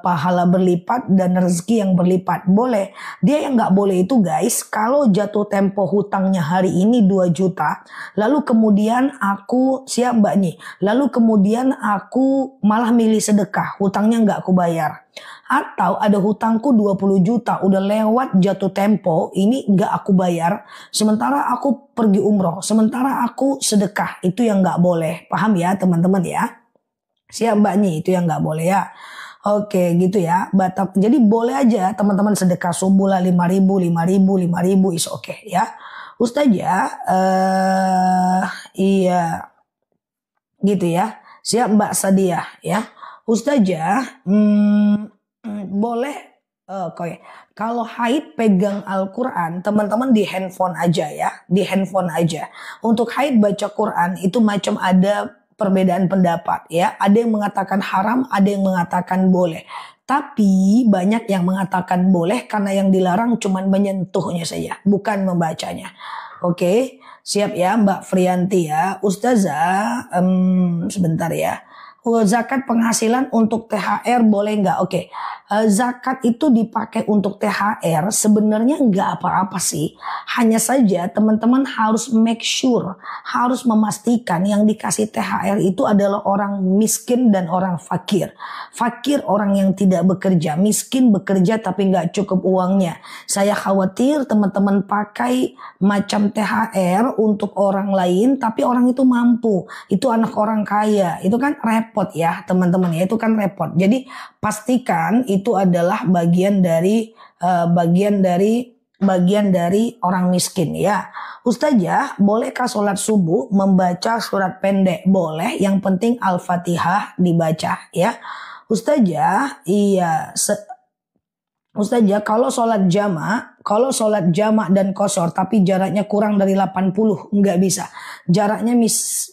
pahala berlipat dan rezeki yang berlipat. Boleh. Dia yang nggak boleh itu guys, kalau jatuh tempo hutangnya hari ini 2 juta, lalu kemudian aku siap Mbak nih, lalu kemudian aku malah milih sedekah, hutangnya nggak aku bayar. Atau ada hutangku 20 juta, udah lewat jatuh tempo, ini nggak aku bayar, sementara aku pergi umroh, sementara aku sedekah, itu yang nggak boleh. Paham ya teman-teman ya? Siap Mbak nih, itu yang nggak boleh ya. Oke gitu ya. Jadi boleh aja teman-teman sedekah subuh lah 5.000 is oke ya. Ustazah, iya gitu ya. Siap Mbak Sadiah ya. Ustazah, boleh oke. Kalau haid pegang Al-Quran, teman-teman di handphone aja ya. Di handphone aja. Untuk haid baca Quran itu macam ada perbedaan pendapat ya. Ada yang mengatakan haram, ada yang mengatakan boleh. Tapi banyak yang mengatakan boleh karena yang dilarang cuma menyentuhnya saja, bukan membacanya. Oke, siap ya Mbak Frianti ya. Ustazah, sebentar ya. Zakat penghasilan untuk THR boleh nggak? Oke, zakat itu dipakai untuk THR sebenarnya nggak apa-apa sih. Hanya saja teman-teman harus make sure, harus memastikan yang dikasih THR itu adalah orang miskin dan orang fakir. Fakir orang yang tidak bekerja, miskin bekerja tapi nggak cukup uangnya. Saya khawatir teman-teman pakai macam THR untuk orang lain tapi orang itu mampu, itu anak orang kaya, itu kan repot ya teman-teman ya, itu kan repot. Jadi pastikan itu adalah bagian dari orang miskin ya. Ustazah, bolehkah sholat subuh membaca surat pendek? Boleh, yang penting Al-Fatihah dibaca ya. Ustazah, iya. Ustazah, kalau sholat jamak dan qashar tapi jaraknya kurang dari 80 nggak bisa. Jaraknya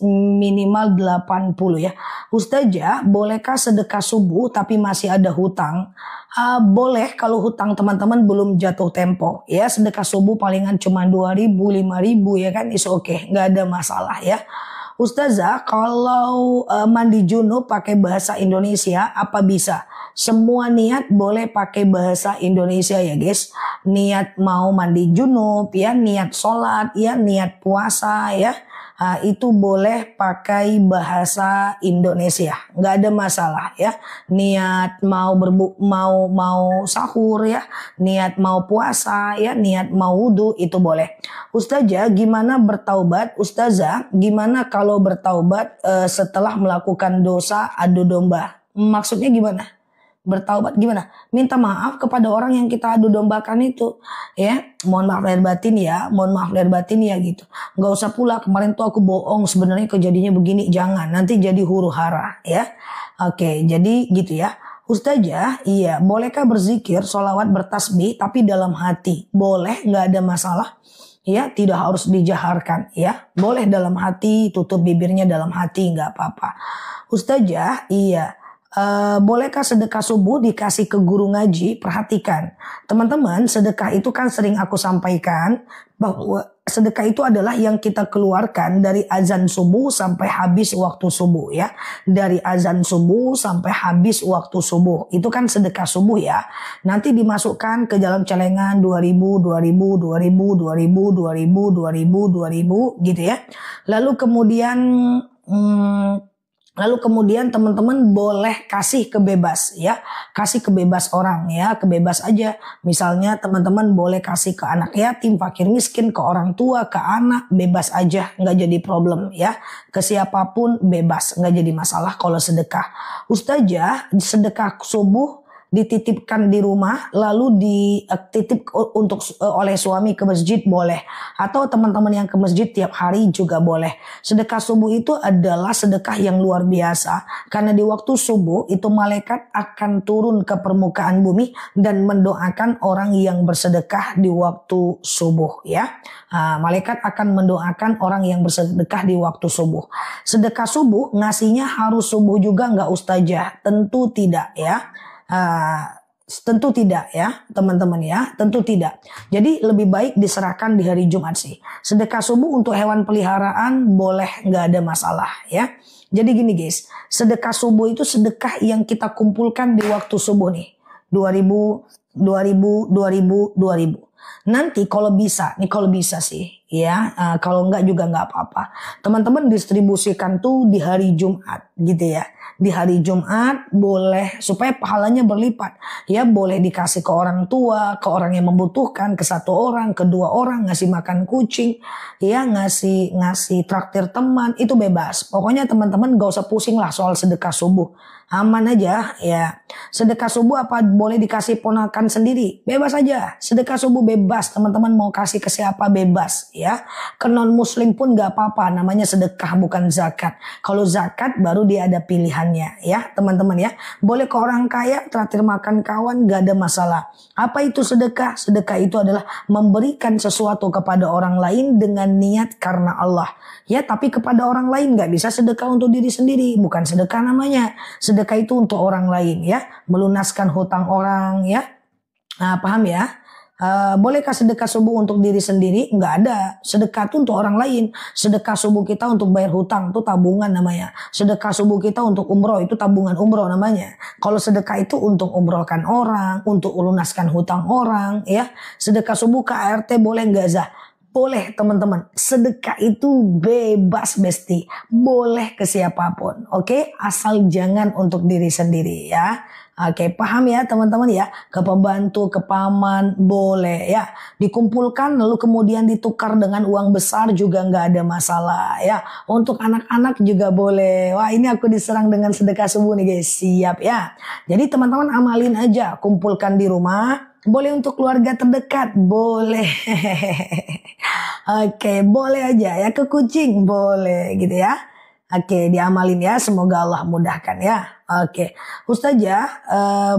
minimal 80 ya. Ustazah, bolehkah sedekah subuh tapi masih ada hutang? Boleh kalau hutang teman-teman belum jatuh tempo ya. Sedekah subuh palingan cuma 2.000, 5.000 ya kan, is oke, nggak ada masalah ya. Ustazah, kalau mandi junub pakai bahasa Indonesia apa bisa? Semua niat boleh pakai bahasa Indonesia ya guys. Niat mau mandi junub ya, niat sholat ya, niat puasa ya. Itu boleh pakai bahasa Indonesia, nggak ada masalah ya. Niat mau sahur ya, niat mau puasa ya, niat mau wudu itu boleh. Ustazah, gimana bertaubat? Ustazah, gimana kalau bertaubat setelah melakukan dosa adu domba? Maksudnya gimana? bertaubat gimana? Minta maaf kepada orang yang kita adu dombakan itu, ya. Mohon maaf lahir batin ya, mohon maaf lahir batin ya gitu. Nggak usah pula kemarin tuh aku bohong, sebenarnya kejadiannya begini, jangan. Nanti jadi huru hara, ya. Oke, jadi gitu ya. Ustazah, iya, bolehkah berzikir, sholawat, bertasbih, tapi dalam hati? Boleh, nggak ada masalah. Ya, tidak harus dijaharkan, ya. Boleh dalam hati, tutup bibirnya dalam hati, nggak apa-apa. Ustazah, iya. Bolehkah sedekah subuh dikasih ke guru ngaji? Perhatikan, teman-teman, sedekah itu kan sering aku sampaikan bahwa sedekah itu adalah yang kita keluarkan dari azan subuh sampai habis waktu subuh, ya. Dari azan subuh sampai habis waktu subuh. Itu kan sedekah subuh, ya. Nanti dimasukkan ke dalam celengan 2000, 2000, 2000, 2000, 2000, 2000, 2000 gitu ya. Lalu kemudian teman-teman boleh kasih kebebas, ya. Kasih kebebas orang, ya, kebebas aja. Misalnya teman-teman boleh kasih ke anak yatim, fakir miskin, ke orang tua, ke anak, bebas aja, nggak jadi problem, ya. Ke siapapun bebas, nggak jadi masalah kalau sedekah. Ustazah, sedekah subuh dititipkan di rumah lalu dititip untuk oleh suami ke masjid boleh, atau teman-teman yang ke masjid tiap hari juga boleh. Sedekah subuh itu adalah sedekah yang luar biasa karena di waktu subuh itu malaikat akan turun ke permukaan bumi dan mendoakan orang yang bersedekah di waktu subuh, ya. Malaikat akan mendoakan orang yang bersedekah di waktu subuh. Sedekah subuh ngasihnya harus subuh juga nggak Ustazah? Tentu tidak, ya. Tentu tidak, ya teman-teman, ya, tentu tidak. Jadi lebih baik diserahkan di hari Jumat sih. Sedekah subuh untuk hewan peliharaan boleh, nggak ada masalah, ya. Jadi gini guys, sedekah subuh itu sedekah yang kita kumpulkan di waktu subuh nih, 2000, 2000, 2000, 2000. Nanti kalau bisa sih, ya, kalau enggak juga nggak apa-apa. Teman-teman distribusikan tuh di hari Jumat, gitu ya. Di hari Jumat boleh supaya pahalanya berlipat. Ya, boleh dikasih ke orang tua, ke orang yang membutuhkan, ke satu orang, ke dua orang, ngasih makan kucing, ya, ngasih traktir teman, itu bebas. Pokoknya teman-teman gak usah pusing lah soal sedekah subuh. Aman aja, ya. Sedekah subuh apa boleh dikasih ponakan sendiri? Bebas aja. Sedekah subuh bebas. Teman-teman mau kasih ke siapa bebas, ya. Ke non muslim pun gak apa-apa. Namanya sedekah bukan zakat. Kalau zakat baru dia ada pilihannya, ya teman-teman, ya. Boleh ke orang kaya, traktir makan kawan, gak ada masalah. Apa itu sedekah? Sedekah itu adalah memberikan sesuatu kepada orang lain dengan niat karena Allah. Ya, tapi kepada orang lain gak bisa sedekah untuk diri sendiri. Bukan sedekah namanya. Sedekah itu untuk orang lain, ya. Melunaskan hutang orang, ya. Paham ya? Bolehkah sedekah subuh untuk diri sendiri? Nggak ada. Sedekah itu untuk orang lain. Sedekah subuh kita untuk bayar hutang, itu tabungan namanya. Sedekah subuh kita untuk umroh, itu tabungan umroh namanya. Kalau sedekah itu untuk umrohkan orang, untuk lunaskan hutang orang, ya. Sedekah subuh KRT boleh nggak, Zah? Boleh teman-teman, sedekah itu bebas besti, boleh ke siapapun, oke? Asal jangan untuk diri sendiri, ya. Oke, paham ya teman-teman, ya. Ke pembantu, ke paman boleh, ya. Dikumpulkan lalu kemudian ditukar dengan uang besar juga nggak ada masalah, ya. Untuk anak-anak juga boleh. Wah, ini aku diserang dengan sedekah subuh nih guys, siap ya. Jadi teman-teman amalin aja, kumpulkan di rumah. Boleh untuk keluarga terdekat, boleh. Oke, boleh aja ya, ke kucing boleh gitu ya. Oke, diamalin ya, semoga Allah mudahkan ya. Oke, Ustazah,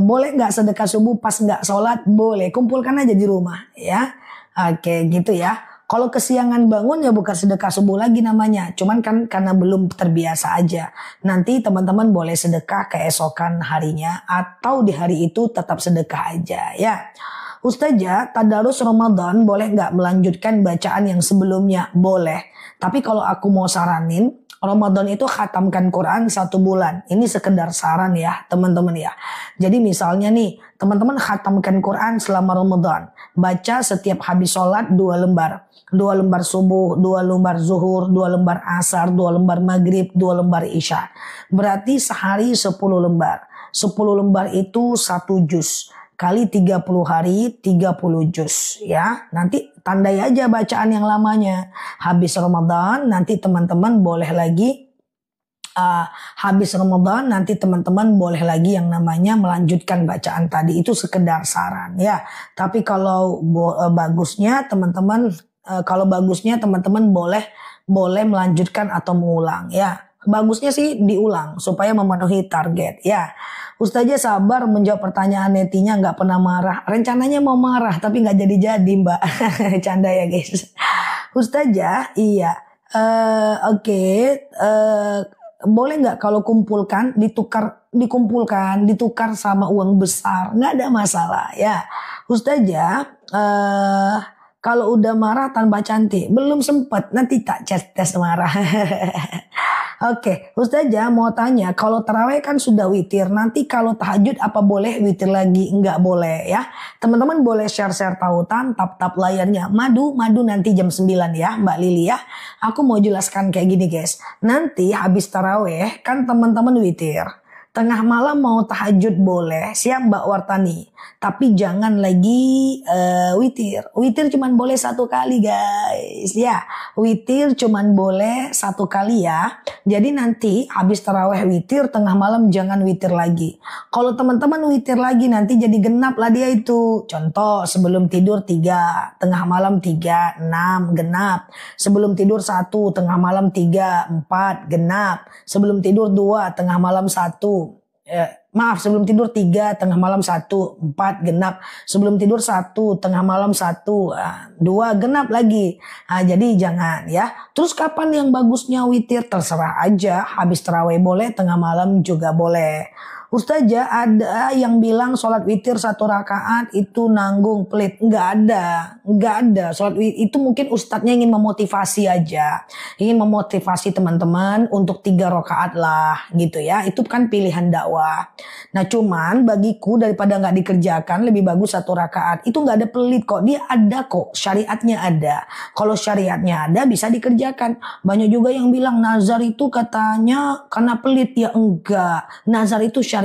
boleh nggak sedekah subuh pas nggak sholat? Boleh, kumpulkan aja di rumah ya. Oke, gitu ya. Kalau kesiangan bangun ya bukan sedekah subuh lagi namanya. Cuman kan karena belum terbiasa aja. Nanti teman-teman boleh sedekah keesokan harinya atau di hari itu tetap sedekah aja ya. Ustazah, tadarus Ramadan boleh nggak melanjutkan bacaan yang sebelumnya? Boleh. Tapi kalau aku mau saranin, Ramadan itu khatamkan Quran 1 bulan. Ini sekedar saran ya teman-teman ya. Jadi misalnya nih, teman-teman khatamkan Quran selama Ramadan. Baca setiap habis sholat 2 lembar. 2 lembar subuh, 2 lembar zuhur, 2 lembar asar, 2 lembar maghrib, 2 lembar isya. Berarti sehari 10 lembar. 10 lembar itu 1 juz. Kali 30 hari 30 juz ya. Nanti tandai aja bacaan yang lamanya. Habis Ramadan nanti teman-teman boleh lagi habis Ramadan nanti teman-teman boleh lagi yang namanya melanjutkan bacaan tadi, itu sekedar saran ya. Tapi kalau bagusnya teman-teman boleh melanjutkan atau mengulang ya. Bagusnya sih diulang supaya memenuhi target ya. Ustazah sabar menjawab pertanyaan netinya, nggak pernah marah. Rencananya mau marah tapi nggak jadi-jadi Mbak. Canda ya guys. Ustazah iya. Oke. Boleh nggak kalau ditukar sama uang besar, nggak ada masalah ya. Ustazah kalau udah marah tanpa cantik, belum sempat, nanti tak tes marah. Oke, Ustazah mau tanya, kalau taraweh kan sudah witir, nanti kalau tahajud apa boleh witir lagi? Enggak boleh ya. Teman-teman boleh share-share tautan, tap-tap layarnya. Madu nanti jam 9 ya Mbak Lili ya. Aku mau jelaskan kayak gini guys. Nanti habis taraweh kan teman-teman witir. Tengah malam mau tahajud boleh, siap Mbak Wartani. Tapi jangan lagi witir. Witir cuman boleh 1 kali guys ya. Witir cuman boleh 1 kali ya. Jadi nanti habis taraweh witir, tengah malam jangan witir lagi. Kalau teman-teman witir lagi nanti jadi genap lah dia itu. Contoh sebelum tidur 3, tengah malam 3, 6 genap. Sebelum tidur 1, tengah malam 3, 4 genap. Sebelum tidur 2, tengah malam 1. Sebelum tidur 3, tengah malam 1, 4 genap. Sebelum tidur 1, tengah malam 1, 2 genap lagi. Jadi jangan ya. Terus kapan yang bagusnya witir? Terserah aja. Habis tarawih boleh, tengah malam juga boleh. Ustazah ada yang bilang sholat witir 1 rakaat itu nanggung pelit. Nggak ada. Sholat witir itu mungkin ustadznya ingin memotivasi aja. Ingin memotivasi teman-teman untuk 3 rakaat lah gitu ya. Itu kan pilihan dakwah. Nah cuman bagiku daripada nggak dikerjakan lebih bagus 1 rakaat. Itu nggak ada pelit kok. Dia ada kok. Syariatnya ada. Kalau syariatnya ada bisa dikerjakan. Banyak juga yang bilang nazar itu katanya karena pelit. Ya enggak. Nazar itu syariat.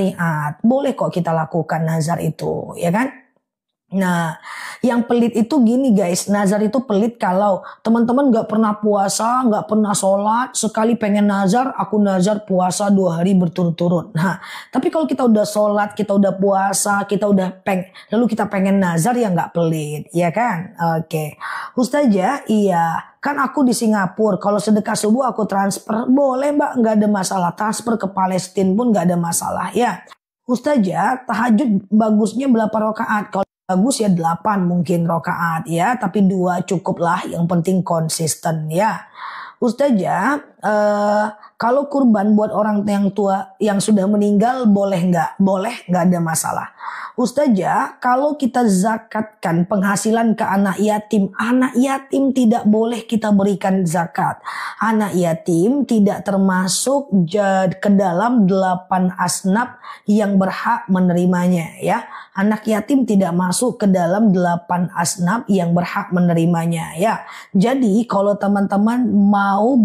Boleh kok kita lakukan nazar itu, ya kan? Nah, yang pelit itu gini guys, nazar itu pelit kalau teman-teman gak pernah puasa, gak pernah sholat, sekali pengen nazar, aku nazar puasa 2 hari berturut-turut. Nah, tapi kalau kita udah sholat, kita udah puasa, lalu kita pengen nazar ya gak pelit, ya kan? Oke, Ustazah, iya. Kan aku di Singapura, kalau sedekah subuh aku transfer, boleh Mbak, gak ada masalah. Transfer ke Palestina pun gak ada masalah ya. Ustazah, tahajud bagusnya berapa rakaat? Kalau bagus ya 8 mungkin rakaat ya, tapi 2 cukup lah, yang penting konsisten ya. Ustazah, kalau kurban buat orang yang tua yang sudah meninggal boleh nggak? Boleh, nggak ada masalah. Ustazah, kalau kita zakatkan penghasilan ke anak yatim tidak boleh kita berikan zakat. Anak yatim tidak termasuk ke dalam 8 asnaf yang berhak menerimanya ya. Anak yatim tidak masuk ke dalam 8 asnaf yang berhak menerimanya ya. Jadi kalau teman-teman mau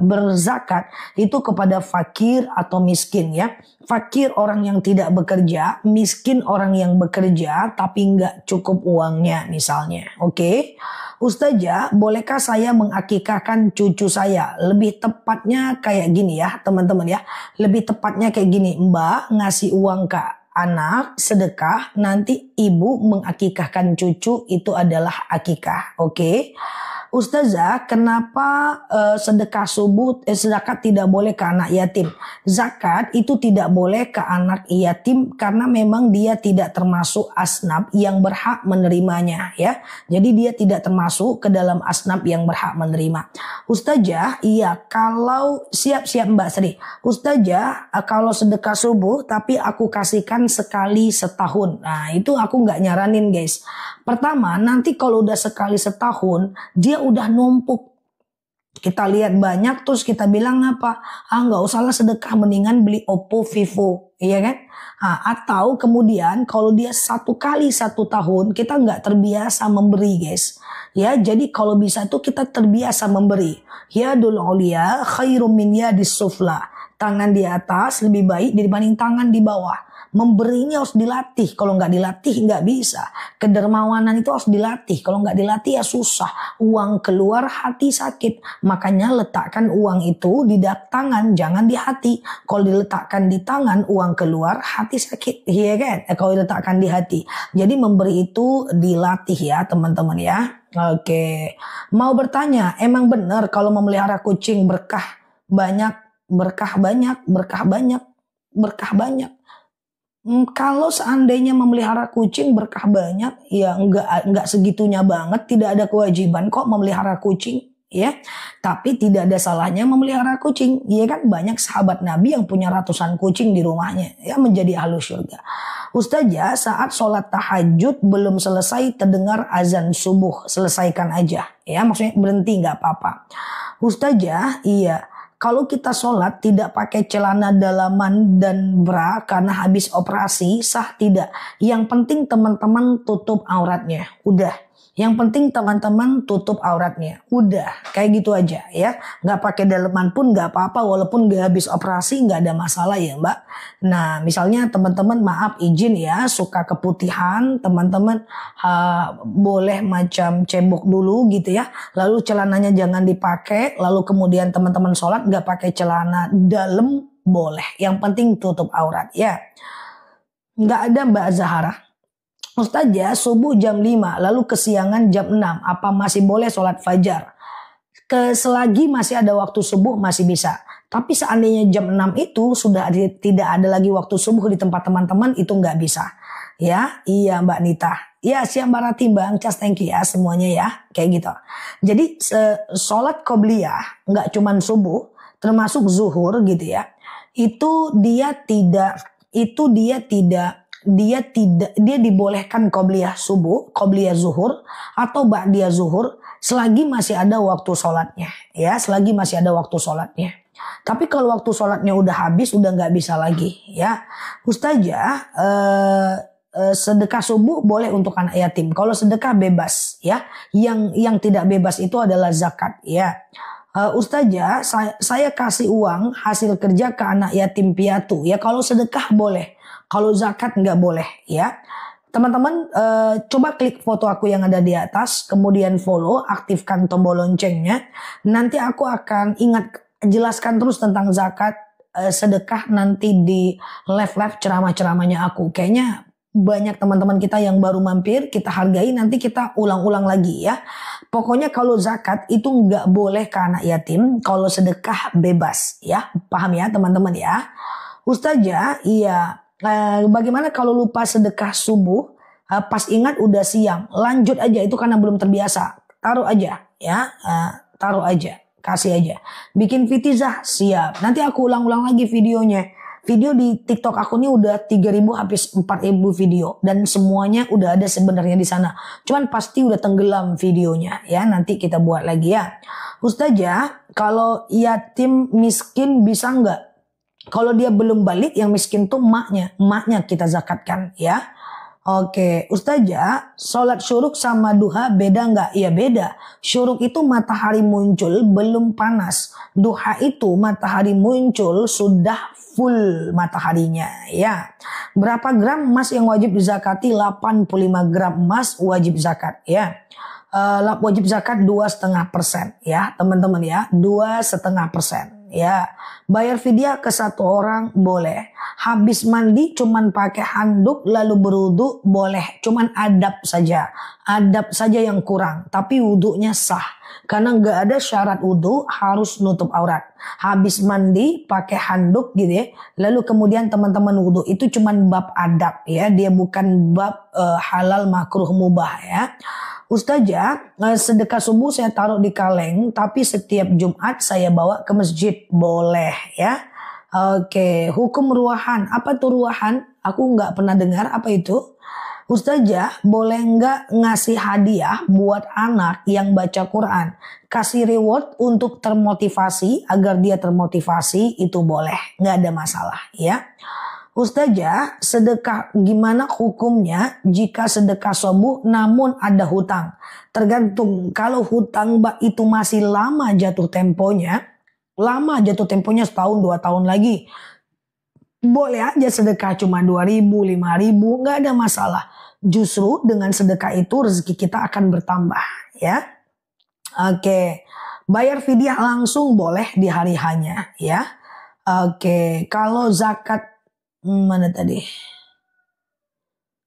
berzakat itu kepada fakir atau miskin ya. Fakir orang yang tidak bekerja, miskin orang yang bekerja tapi nggak cukup uangnya misalnya. Oke. Ustazah, bolehkah saya mengakikahkan cucu saya? Lebih tepatnya kayak gini ya teman-teman ya. Lebih tepatnya kayak gini, Mbak ngasih uang ke anak sedekah, nanti ibu mengakikahkan cucu, itu adalah akikah. Oke. Ustazah, kenapa zakat tidak boleh ke anak yatim? Zakat itu tidak boleh ke anak yatim karena memang dia tidak termasuk asnaf yang berhak menerimanya ya. Jadi dia tidak termasuk ke dalam asnaf yang berhak menerima. Ustazah, iya kalau siap-siap Mbak Sri. Ustazah, kalau sedekah subuh tapi aku kasihkan sekali setahun. Nah, itu aku nggak nyaranin guys. Pertama, nanti kalau udah sekali setahun, dia udah numpuk. Kita lihat banyak terus kita bilang apa? Nggak usahlah sedekah, mendingan beli Oppo, Vivo, iya kan? Atau kemudian kalau dia 1 kali 1 tahun, kita nggak terbiasa memberi guys. Ya, jadi kalau bisa itu kita terbiasa memberi. Yadul ulia khairum min yadis sufla. Tangan di atas lebih baik dibanding tangan di bawah. Memberi ini harus dilatih. Kalau nggak dilatih nggak bisa. Kedermawanan itu harus dilatih. Kalau nggak dilatih ya susah. Uang keluar, hati sakit. Makanya letakkan uang itu di tangan, jangan di hati. Kalau diletakkan di tangan, uang keluar, hati sakit. Iya kan? Kalau diletakkan di hati. Jadi memberi itu dilatih ya teman-teman ya. Oke. Mau bertanya, emang benar kalau memelihara kucing berkah banyak, berkah banyak, berkah banyak, berkah banyak? Kalau seandainya memelihara kucing berkah banyak, ya enggak segitunya banget. Tidak ada kewajiban kok memelihara kucing, ya. Tapi tidak ada salahnya memelihara kucing, ya kan? Banyak sahabat Nabi yang punya ratusan kucing di rumahnya, ya, menjadi ahlu surga. Ustazah, saat sholat tahajud belum selesai terdengar azan subuh, selesaikan aja, ya. Maksudnya berhenti nggak apa-apa. Ustazah, iya. Kalau kita sholat tidak pakai celana dalaman dan bra karena habis operasi, sah tidak? Yang penting teman-teman tutup auratnya. Udah. Yang penting teman-teman tutup auratnya. Udah. Kayak gitu aja ya. Nggak pakai dalaman pun nggak apa-apa. Walaupun nggak habis operasi nggak ada masalah ya Mbak. Nah misalnya teman-teman maaf izin ya. Suka keputihan. Teman-teman boleh macam cebok dulu gitu ya. Lalu celananya jangan dipakai. Lalu kemudian teman-teman sholat nggak pakai celana dalam boleh. Yang penting tutup aurat ya. Nggak ada Mbak Zahara. Ustazah, subuh jam 5, lalu kesiangan jam 6. Apa masih boleh sholat fajar? Selagi masih ada waktu subuh masih bisa. Tapi seandainya jam 6 itu sudah tidak ada lagi waktu subuh di tempat teman-teman, itu nggak bisa. Ya, iya Mbak Nita. Ya, siap Mbak Rati, Bang Cas, thank you ya semuanya ya. Kayak gitu. Jadi sholat qobliyah nggak cuman subuh, termasuk zuhur gitu ya. Dia dibolehkan qobliyah subuh, qobliyah zuhur atau ba'diyah zuhur selagi masih ada waktu sholatnya ya, selagi masih ada waktu sholatnya. Tapi kalau waktu sholatnya udah habis udah nggak bisa lagi ya. Ustazah, sedekah subuh boleh untuk anak yatim. Kalau sedekah bebas ya. Yang tidak bebas itu adalah zakat ya. Ustazah, saya kasih uang hasil kerja ke anak yatim piatu ya. Kalau sedekah boleh. Kalau zakat nggak boleh ya. Teman-teman coba klik foto aku yang ada di atas. Kemudian follow, aktifkan tombol loncengnya. Nanti aku akan jelaskan terus tentang zakat, sedekah nanti di live ceramah-ceramahnya aku. Kayaknya banyak teman-teman kita yang baru mampir, kita hargai, nanti kita ulang-ulang lagi ya. Pokoknya kalau zakat itu nggak boleh ke anak yatim. Kalau sedekah bebas ya. Paham ya teman-teman ya. Ustazah, iya. Bagaimana kalau lupa sedekah subuh, pas ingat udah siang, lanjut aja, itu karena belum terbiasa, taruh aja ya, taruh aja, kasih aja. Bikin fitizah, siap, nanti aku ulang-ulang lagi videonya. Video di TikTok aku ini udah 3.000 habis 4.000 video dan semuanya udah ada sebenarnya di sana. Cuman pasti udah tenggelam videonya ya, nanti kita buat lagi ya. Ustazah, kalau yatim miskin bisa nggak? Kalau dia belum balik, yang miskin tuh emaknya kita zakatkan ya. Oke, Ustazah, sholat syuruk sama duha beda nggak? Ya beda. Syuruk itu matahari muncul belum panas. Duha itu matahari muncul sudah full mataharinya ya. Berapa gram emas yang wajib dizakati? 85 gram emas wajib zakat ya. Wajib zakat 2,5% ya teman-teman ya, 2,5%. Ya, bayar fidyah ke satu orang boleh. Habis mandi cuman pakai handuk lalu berwudu boleh. Cuman adab saja yang kurang. Tapi wudunya sah. Karena nggak ada syarat wudu harus nutup aurat. Habis mandi pakai handuk gitu ya. Lalu kemudian teman-teman wudu itu cuman bab adab ya. Dia bukan bab halal makruh mubah ya. Ustazah, sedekah subuh saya taruh di kaleng, tapi setiap Jumat saya bawa ke masjid. Boleh ya. Oke, hukum ruahan. Apa tuh ruahan? Aku nggak pernah dengar apa itu. Ustazah, boleh nggak ngasih hadiah buat anak yang baca Quran? Kasih reward untuk termotivasi, agar dia termotivasi, itu boleh. Nggak ada masalah ya. Ustazah, sedekah gimana hukumnya jika sedekah subuh namun ada hutang? Tergantung, kalau hutang itu masih lama jatuh temponya setahun 2 tahun lagi. Boleh aja sedekah cuma 2.000, 5.000, nggak ada masalah. Justru dengan sedekah itu rezeki kita akan bertambah, ya. Oke, bayar fidyah langsung boleh di hari hanya, ya. Oke, kalau zakat mana tadi?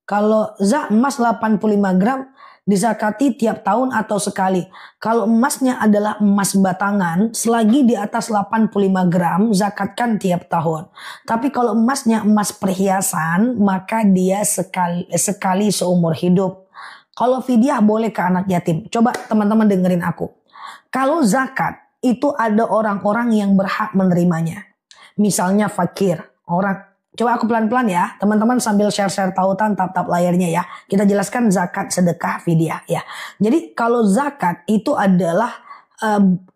Kalau emas 85 gram dizakati tiap tahun atau sekali. Kalau emasnya adalah emas batangan, selagi di atas 85 gram, zakatkan tiap tahun. Tapi kalau emasnya emas perhiasan, maka dia sekali seumur hidup. Kalau fidyah boleh ke anak yatim. Coba teman-teman dengerin aku. Kalau zakat, itu ada orang-orang yang berhak menerimanya. Misalnya fakir, orang. Coba aku pelan-pelan ya, teman-teman sambil share-share tautan tap-tap layarnya ya. Kita jelaskan zakat, sedekah, fidyah ya. Jadi kalau zakat itu adalah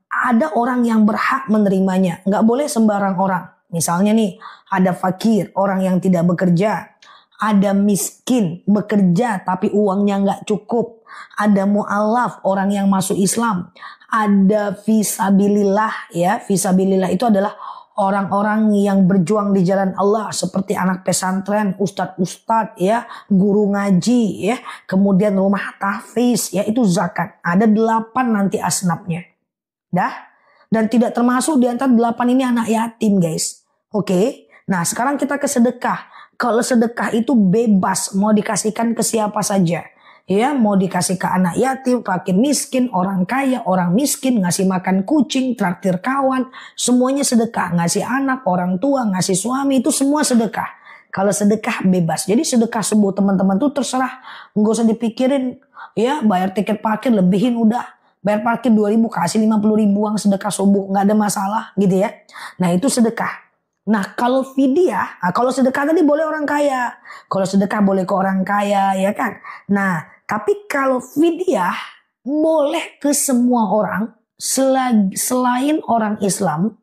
ada orang yang berhak menerimanya. Nggak boleh sembarang orang. Misalnya nih, ada fakir, orang yang tidak bekerja. Ada miskin, bekerja tapi uangnya nggak cukup. Ada mu'alaf, orang yang masuk Islam. Ada fisabilillah ya. Fisabilillah itu adalah orang-orang yang berjuang di jalan Allah seperti anak pesantren, ustadz-ustadz ya, guru ngaji ya, kemudian rumah tahfiz ya, itu zakat. Ada 8 nanti asnafnya. Dah? Dan tidak termasuk di antara 8 ini anak yatim, guys. Oke. Nah, sekarang kita ke sedekah. Kalau sedekah itu bebas mau dikasihkan ke siapa saja. Ya, mau dikasih ke anak yatim, fakir miskin, orang kaya, orang miskin, ngasih makan kucing, traktir kawan, semuanya sedekah. Ngasih anak, orang tua, ngasih suami, itu semua sedekah. Kalau sedekah bebas. Jadi sedekah subuh teman-teman tuh terserah. Nggak usah dipikirin, ya bayar tiket parkir lebihin udah. Bayar parkir 2.000 kasih 50.000 uang sedekah subuh. Nggak ada masalah gitu ya. Nah itu sedekah. Nah kalau fidyah, kalau sedekah tadi boleh orang kaya. Kalau sedekah boleh ke orang kaya ya kan. Nah tapi kalau fidyah boleh ke semua orang selain orang Islam.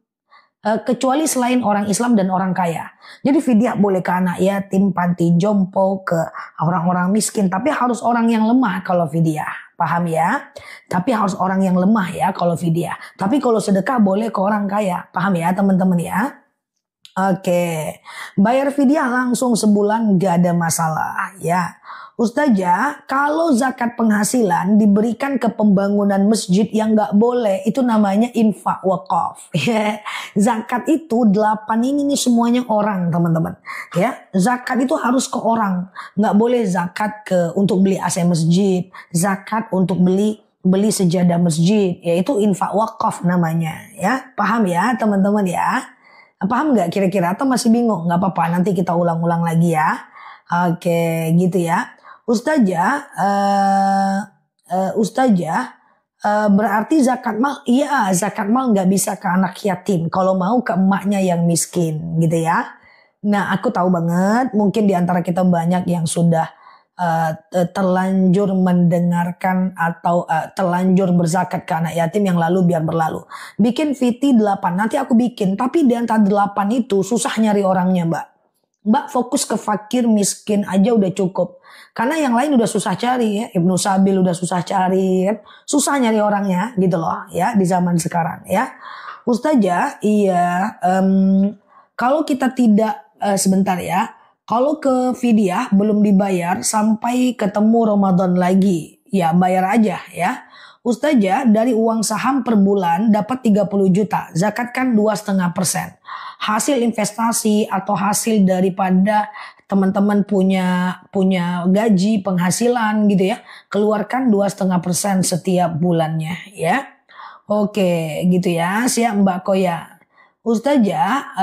Kecuali selain orang Islam dan orang kaya. Jadi fidyah boleh ke anak yatim, panti jompo, ke orang-orang miskin. Tapi harus orang yang lemah kalau fidyah. Paham ya? Tapi harus orang yang lemah ya kalau fidyah. Tapi kalau sedekah boleh ke orang kaya. Paham ya teman-teman ya? Oke, bayar fidyah langsung sebulan gak ada masalah ya. Ustazah, kalau zakat penghasilan diberikan ke pembangunan masjid yang gak boleh, itu namanya infak wakaf. Zakat itu 8 ini nih semuanya orang teman-teman. Ya, zakat itu harus ke orang, gak boleh zakat untuk beli AC masjid, zakat untuk beli sejadah masjid, yaitu infak wakaf namanya. Ya, paham ya teman-teman ya? Paham nggak kira-kira atau masih bingung? Nggak apa-apa, nanti kita ulang-ulang lagi ya. Oke, gitu ya. Ustazah, berarti zakat mal, iya zakat mal nggak bisa ke anak yatim. Kalau mau ke emaknya yang miskin, gitu ya. Nah, aku tahu banget, mungkin di antara kita banyak yang sudah terlanjur mendengarkan atau terlanjur berzakat ke anak yatim yang lalu biar berlalu. Bikin VT 8, nanti aku bikin. Tapi di antara 8 itu susah nyari orangnya mbak. Mbak fokus ke fakir miskin aja udah cukup. Karena yang lain udah susah cari ya. Ibnu Sabil udah susah cari ya. Susah nyari orangnya gitu loh ya di zaman sekarang ya. Ustazah, iya kalau kita tidak sebentar ya. Kalau ke fidyah belum dibayar sampai ketemu Ramadan lagi, ya bayar aja ya. Ustazah, dari uang saham per bulan dapat 30 juta, zakatkan 2,5%. Hasil investasi atau hasil daripada teman-teman punya gaji, penghasilan gitu ya, keluarkan 2,5% setiap bulannya ya. Oke, gitu ya, siap Mbak Koya. Ustazah,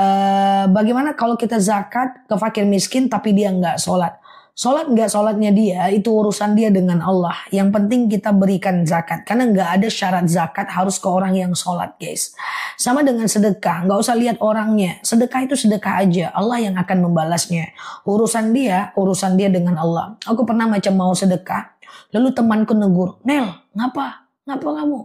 bagaimana kalau kita zakat ke fakir miskin tapi dia nggak sholat? Sholat nggak sholatnya dia itu urusan dia dengan Allah. Yang penting kita berikan zakat. Karena nggak ada syarat zakat harus ke orang yang sholat guys. Sama dengan sedekah, nggak usah lihat orangnya. Sedekah itu sedekah aja, Allah yang akan membalasnya. Urusan dia dengan Allah. Aku pernah macam mau sedekah, lalu temanku negur, Nel, ngapa kamu?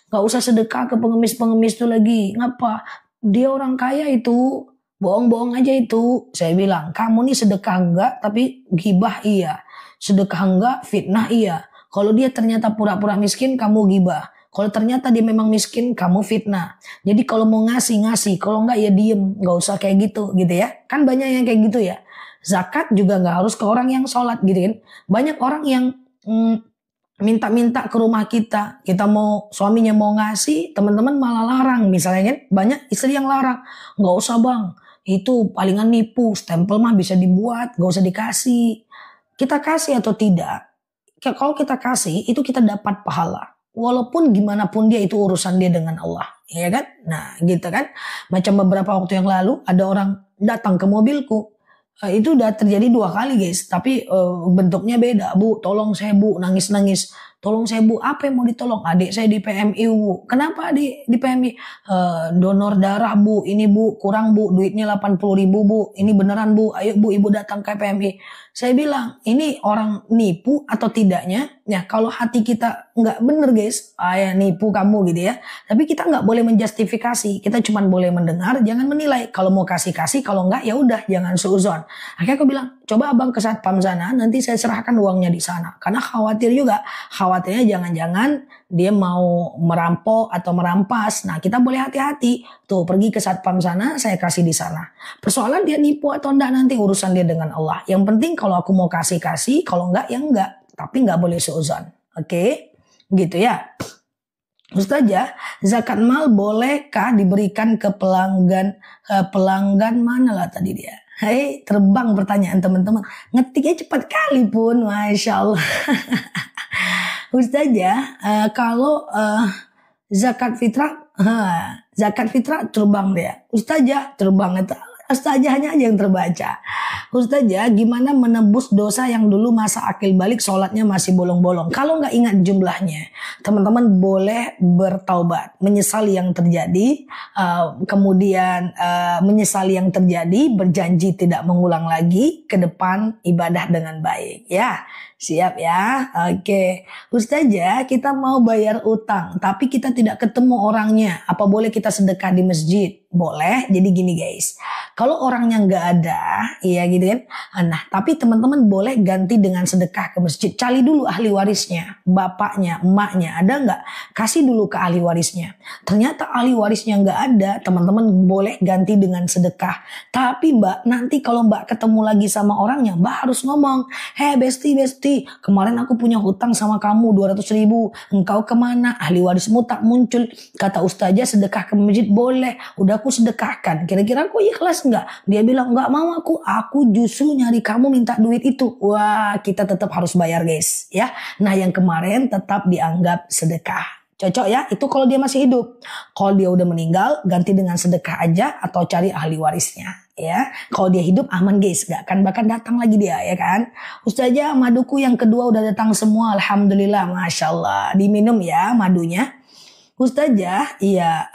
Nggak usah sedekah ke pengemis-pengemis itu lagi, ngapa? Dia orang kaya itu, bohong-bohong aja itu. Saya bilang, kamu nih sedekah enggak, tapi gibah iya. Sedekah enggak, fitnah iya. Kalau dia ternyata pura-pura miskin, kamu gibah. Kalau ternyata dia memang miskin, kamu fitnah. Jadi kalau mau ngasih, kalau enggak ya diem, nggak usah kayak gitu ya. Kan banyak yang kayak gitu ya. Zakat juga nggak harus ke orang yang sholat gitu kan. Banyak orang yang minta-minta ke rumah kita mau suaminya mau ngasih, teman-teman malah larang misalnya kan. Banyak istri yang larang, nggak usah bang, itu palingan nipu, stempel mah bisa dibuat, nggak usah dikasih. Kita kasih atau tidak, kalau kita kasih itu kita dapat pahala. Walaupun gimana pun dia itu urusan dia dengan Allah, ya kan? Nah, gitu kan? Macam beberapa waktu yang lalu ada orang datang ke mobilku. Itu udah terjadi 2 kali guys, tapi bentuknya beda. Bu, tolong saya bu, nangis-nangis. Tolong saya bu, apa yang mau ditolong? Adik saya di PMI bu. Kenapa di PMI? Donor darah bu, ini bu, kurang bu, duitnya 80.000 bu. Ini beneran bu, ayo bu ibu datang ke PMI. Saya bilang, ini orang nipu atau tidaknya? Ya kalau hati kita nggak bener guys, ya nipu kamu gitu ya. Tapi kita nggak boleh menjustifikasi, kita cuma boleh mendengar, jangan menilai. Kalau mau kasih, kalau nggak ya udah jangan suuzon. Akhirnya aku bilang, coba abang ke satpam sana, nanti saya serahkan uangnya di sana. Karena khawatirnya jangan-jangan dia mau merampok atau merampas. Nah kita boleh hati-hati, tuh pergi ke satpam sana, saya kasih di sana. Persoalan dia nipu atau enggak nanti urusan dia dengan Allah. Yang penting kalau aku mau kasih, kalau enggak ya enggak. Tapi nggak boleh suuzon, oke? Gitu ya. Ustazah, zakat mal bolehkah diberikan ke pelanggan mana lah tadi dia? Hei, terbang pertanyaan teman-teman. Ngetiknya cepat kali pun, Masya Allah. Ustazah, kalau zakat fitrah terbang dia. Ustazah terbang itu. Ustazahnya aja yang terbaca. Ustazah, gimana menebus dosa yang dulu masa akil balik sholatnya masih bolong-bolong? Kalau nggak ingat jumlahnya, teman-teman boleh bertaubat, menyesali yang terjadi, kemudian menyesali yang terjadi, berjanji tidak mengulang lagi, ke depan ibadah dengan baik. Ya, siap ya? Oke. Ustazah, kita mau bayar utang, tapi kita tidak ketemu orangnya. Apa boleh kita sedekah di masjid? Boleh. Jadi gini guys, kalau orangnya nggak ada, ya gitu kan. Nah, tapi teman-teman boleh ganti dengan sedekah ke masjid. Cari dulu ahli warisnya, bapaknya, emaknya, ada nggak? Kasih dulu ke ahli warisnya. Ternyata ahli warisnya nggak ada, teman-teman boleh ganti dengan sedekah. Tapi mbak, nanti kalau mbak ketemu lagi sama orangnya, mbak harus ngomong, hei besti, kemarin aku punya hutang sama kamu 200.000, engkau kemana? Ahli warismu tak muncul. Kata ustazah sedekah ke masjid boleh, udah aku sedekahkan. Kira-kira aku ikhlas nggak? Dia bilang nggak mau aku justru nyari kamu minta duit itu. Wah, kita tetap harus bayar guys, ya. Nah yang kemarin tetap dianggap sedekah. Cocok ya, itu kalau dia masih hidup. Kalau dia udah meninggal, ganti dengan sedekah aja atau cari ahli warisnya. Ya, kalau dia hidup aman guys, gak akan bahkan datang lagi dia ya kan. Ustazah, maduku yang kedua udah datang semua, alhamdulillah, masya Allah. Diminum ya madunya. Ustazah, iya,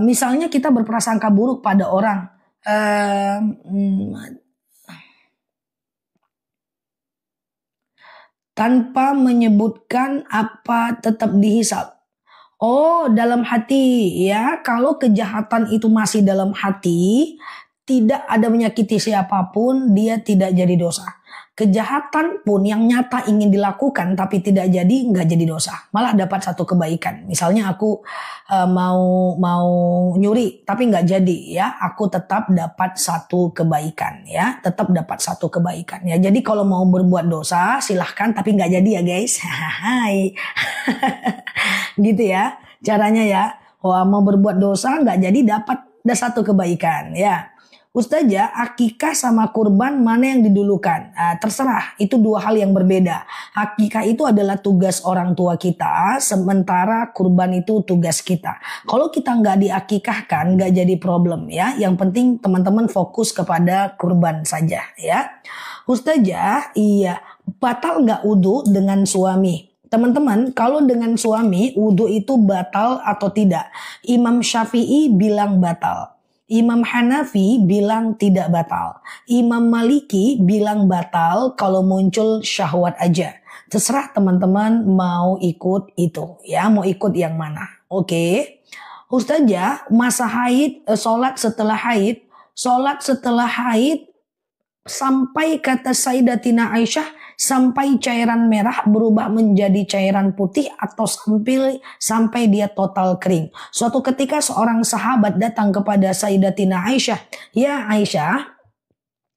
misalnya kita berprasangka buruk pada orang, tanpa menyebutkan apa tetap dihisab. Oh, dalam hati ya. Kalau kejahatan itu masih dalam hati, tidak ada menyakiti siapapun, dia tidak jadi dosa. Kejahatan pun yang nyata ingin dilakukan tapi tidak jadi, nggak jadi dosa. Malah dapat satu kebaikan. Misalnya aku mau nyuri tapi nggak jadi ya, aku tetap dapat satu kebaikan ya, tetap dapat satu kebaikan ya. Jadi kalau mau berbuat dosa silahkan tapi nggak jadi ya guys. Hai. Gitu ya caranya ya. Wah, mau berbuat dosa nggak jadi dapat satu kebaikan ya. Ustazah, akikah sama kurban mana yang didulukan? Terserah, itu dua hal yang berbeda. Akikah itu adalah tugas orang tua kita, sementara kurban itu tugas kita. Kalau kita nggak diakikahkan, nggak jadi problem ya. Yang penting teman-teman fokus kepada kurban saja ya. Ustazah, iya, batal nggak wudu dengan suami? Teman-teman, kalau dengan suami, wudu itu batal atau tidak? Imam Syafi'i bilang batal. Imam Hanafi bilang tidak batal. Imam Maliki bilang batal kalau muncul syahwat aja. Terserah teman-teman mau ikut itu ya, mau ikut yang mana. Oke. Ustazah, masa haid, sholat setelah haid sampai kata Sayyidatina Aisyah sampai cairan merah berubah menjadi cairan putih atau sampai dia total kering. Suatu ketika seorang sahabat datang kepada Sayyidatina Aisyah. Ya Aisyah,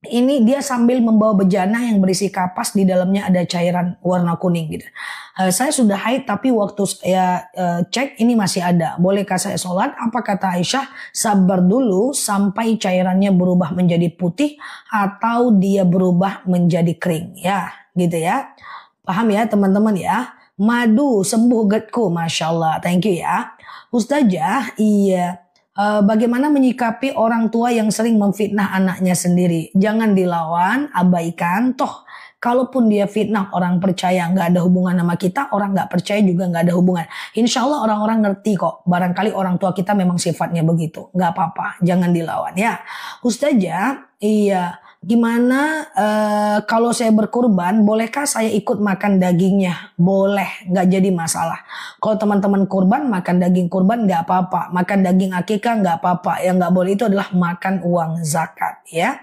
ini dia sambil membawa bejana yang berisi kapas, di dalamnya ada cairan warna kuning gitu. Saya sudah haid tapi waktu saya cek ini masih ada. Bolehkah saya sholat? Apa kata Aisyah? Sabar dulu sampai cairannya berubah menjadi putih atau dia berubah menjadi kering. Ya gitu ya. Paham ya teman-teman ya. Madu sembuh GERD-ku. Masya Allah. Thank you ya. Ustazah, iya. Bagaimana menyikapi orang tua yang sering memfitnah anaknya sendiri? Jangan dilawan, abaikan. Toh kalaupun dia fitnah orang percaya, nggak ada hubungan sama kita, orang nggak percaya juga nggak ada hubungan. Insya Allah orang-orang ngerti kok. Barangkali orang tua kita memang sifatnya begitu. Nggak apa-apa, jangan dilawan ya. Ustazah, iya. Gimana kalau saya berkurban, bolehkah saya ikut makan dagingnya? Boleh, nggak jadi masalah. Kalau teman-teman kurban, makan daging kurban nggak apa-apa. Makan daging akikah nggak apa-apa. Yang nggak boleh itu adalah makan uang zakat ya.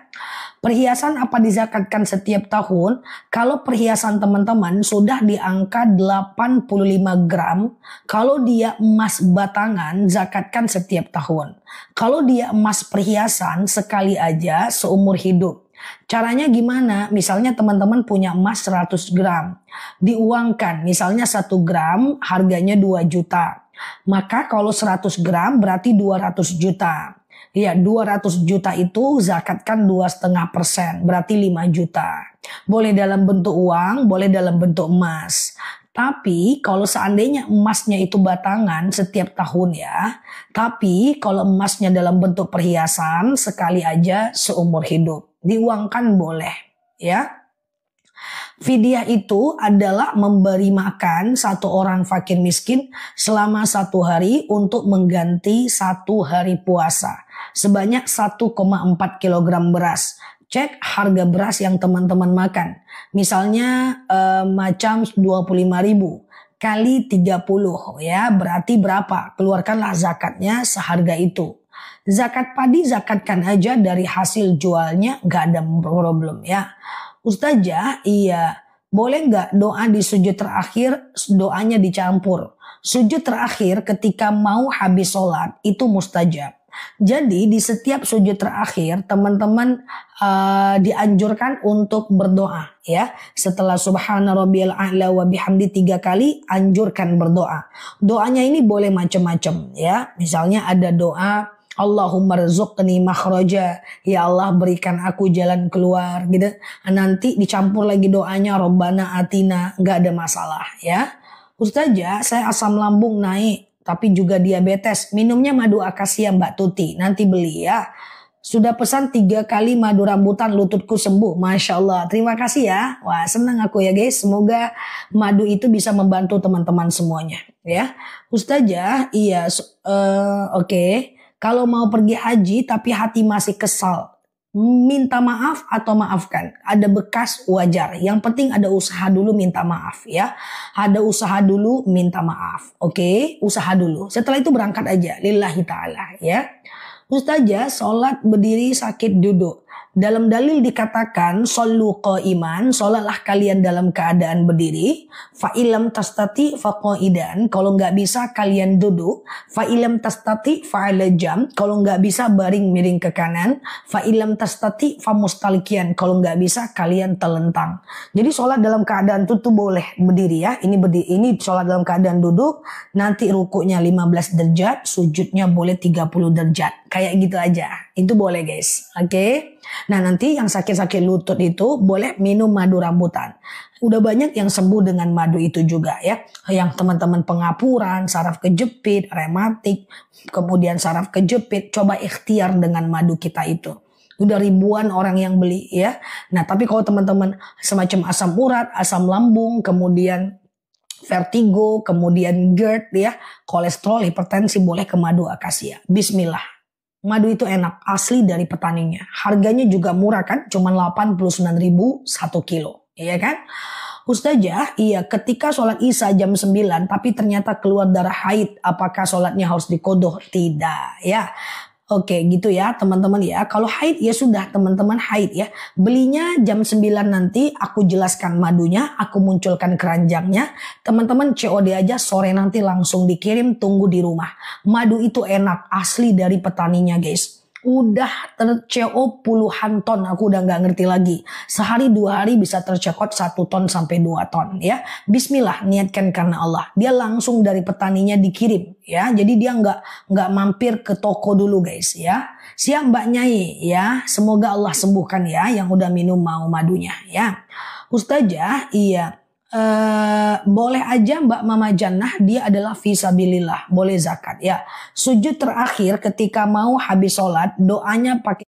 Perhiasan apa dizakatkan setiap tahun? Kalau perhiasan teman-teman sudah di angka 85 gram, kalau dia emas batangan, zakatkan setiap tahun. Kalau dia emas perhiasan, sekali aja seumur hidup. Caranya gimana? Misalnya teman-teman punya emas 100 gram. Diuangkan, misalnya 1 gram harganya 2 juta. Maka kalau 100 gram berarti 200 juta. Ya, 200 juta itu zakatkan 2,5%, berarti 5 juta. Boleh dalam bentuk uang, boleh dalam bentuk emas. Tapi kalau seandainya emasnya itu batangan setiap tahun ya. Tapi kalau emasnya dalam bentuk perhiasan sekali aja seumur hidup. Diuangkan boleh ya. Fidyah itu adalah memberi makan satu orang fakir miskin selama 1 hari untuk mengganti 1 hari puasa. Sebanyak 1,4 kilogram beras. Cek harga beras yang teman-teman makan. Misalnya macam 25.000 kali 30 ya, berarti berapa? Keluarkanlah zakatnya seharga itu. Zakat padi zakatkan aja dari hasil jualnya, gak ada problem ya. Ustazah, iya, boleh nggak doa di sujud terakhir doanya dicampur? Sujud terakhir ketika mau habis sholat itu mustajab. Jadi di setiap sujud terakhir teman-teman dianjurkan untuk berdoa ya. Setelah subhana rabbiyal a'la wa bihamdi 3 kali, anjurkan berdoa. Doanya ini boleh macam-macam ya. Misalnya ada doa Allahumma rzuqni makhraja, ya Allah berikan aku jalan keluar gitu. Nanti dicampur lagi doanya Rabbana atina, nggak ada masalah ya. Ustazah, saya asam lambung naik tapi juga diabetes, minumnya madu akasia Mbak Tuti, nanti beli ya. Sudah pesan 3 kali madu rambutan, lututku sembuh. Masya Allah, terima kasih ya. Wah senang aku ya guys, semoga madu itu bisa membantu teman-teman semuanya ya. Ustazah, iya oke. Kalau mau pergi haji tapi hati masih kesal, minta maaf atau maafkan. Ada bekas wajar. Yang penting ada usaha dulu minta maaf ya. Ada usaha dulu minta maaf. Oke, usaha dulu. Setelah itu berangkat aja. Lillahi ta'ala ya. Ustazah, sholat berdiri sakit duduk. Dalam dalil dikatakan shollu qa'iman, sholatlah kalian dalam keadaan berdiri. Fa'ilam tastati faqa'idan, kalau nggak bisa kalian duduk. Fa'ilam tastati fa'ala jam, kalau nggak bisa baring miring ke kanan. Fa'ilam tastati famustalikian, kalau nggak bisa kalian telentang. Jadi sholat dalam keadaan itu tuh boleh berdiri ya. Ini berdiri, ini sholat dalam keadaan duduk. Nanti rukuknya 15 derajat, sujudnya boleh 30 derajat. Kayak gitu aja. Itu boleh guys. Oke. Nah nanti yang sakit-sakit lutut itu boleh minum madu rambutan. Udah banyak yang sembuh dengan madu itu juga ya. Yang teman-teman pengapuran, saraf kejepit, rematik, kemudian saraf kejepit, coba ikhtiar dengan madu kita itu. Udah ribuan orang yang beli ya. Nah tapi kalau teman-teman semacam asam urat, asam lambung, kemudian vertigo, kemudian GERD ya, kolesterol, hipertensi, boleh ke madu akasia. Bismillah. Madu itu enak, asli dari petaninya. Harganya juga murah kan, cuma 89.000 1 kilo. Iya kan? Ustazah, iya ketika sholat isya jam 9 tapi ternyata keluar darah haid, apakah sholatnya harus diqodhoh? Tidak ya. Oke gitu ya teman-teman ya. Kalau haid ya sudah teman-teman haid ya. Belinya jam 9 nanti aku jelaskan madunya. Aku munculkan keranjangnya. Teman-teman COD aja sore nanti langsung dikirim, tunggu di rumah. Madu itu enak asli dari petaninya guys. Udah terCO puluhan ton, aku udah nggak ngerti lagi. Sehari 2 hari bisa tercekot 1 ton sampai 2 ton ya. Bismillah, niatkan karena Allah. Dia langsung dari petaninya dikirim ya. Jadi dia nggak mampir ke toko dulu guys ya. Siap Mbak Nyai ya. Semoga Allah sembuhkan ya yang udah minum mau madunya ya. Ustazah, iya. Boleh aja Mbak Mama Jannah, dia adalah fisabilillah, boleh zakat ya. Sujud terakhir ketika mau habis sholat, doanya pakai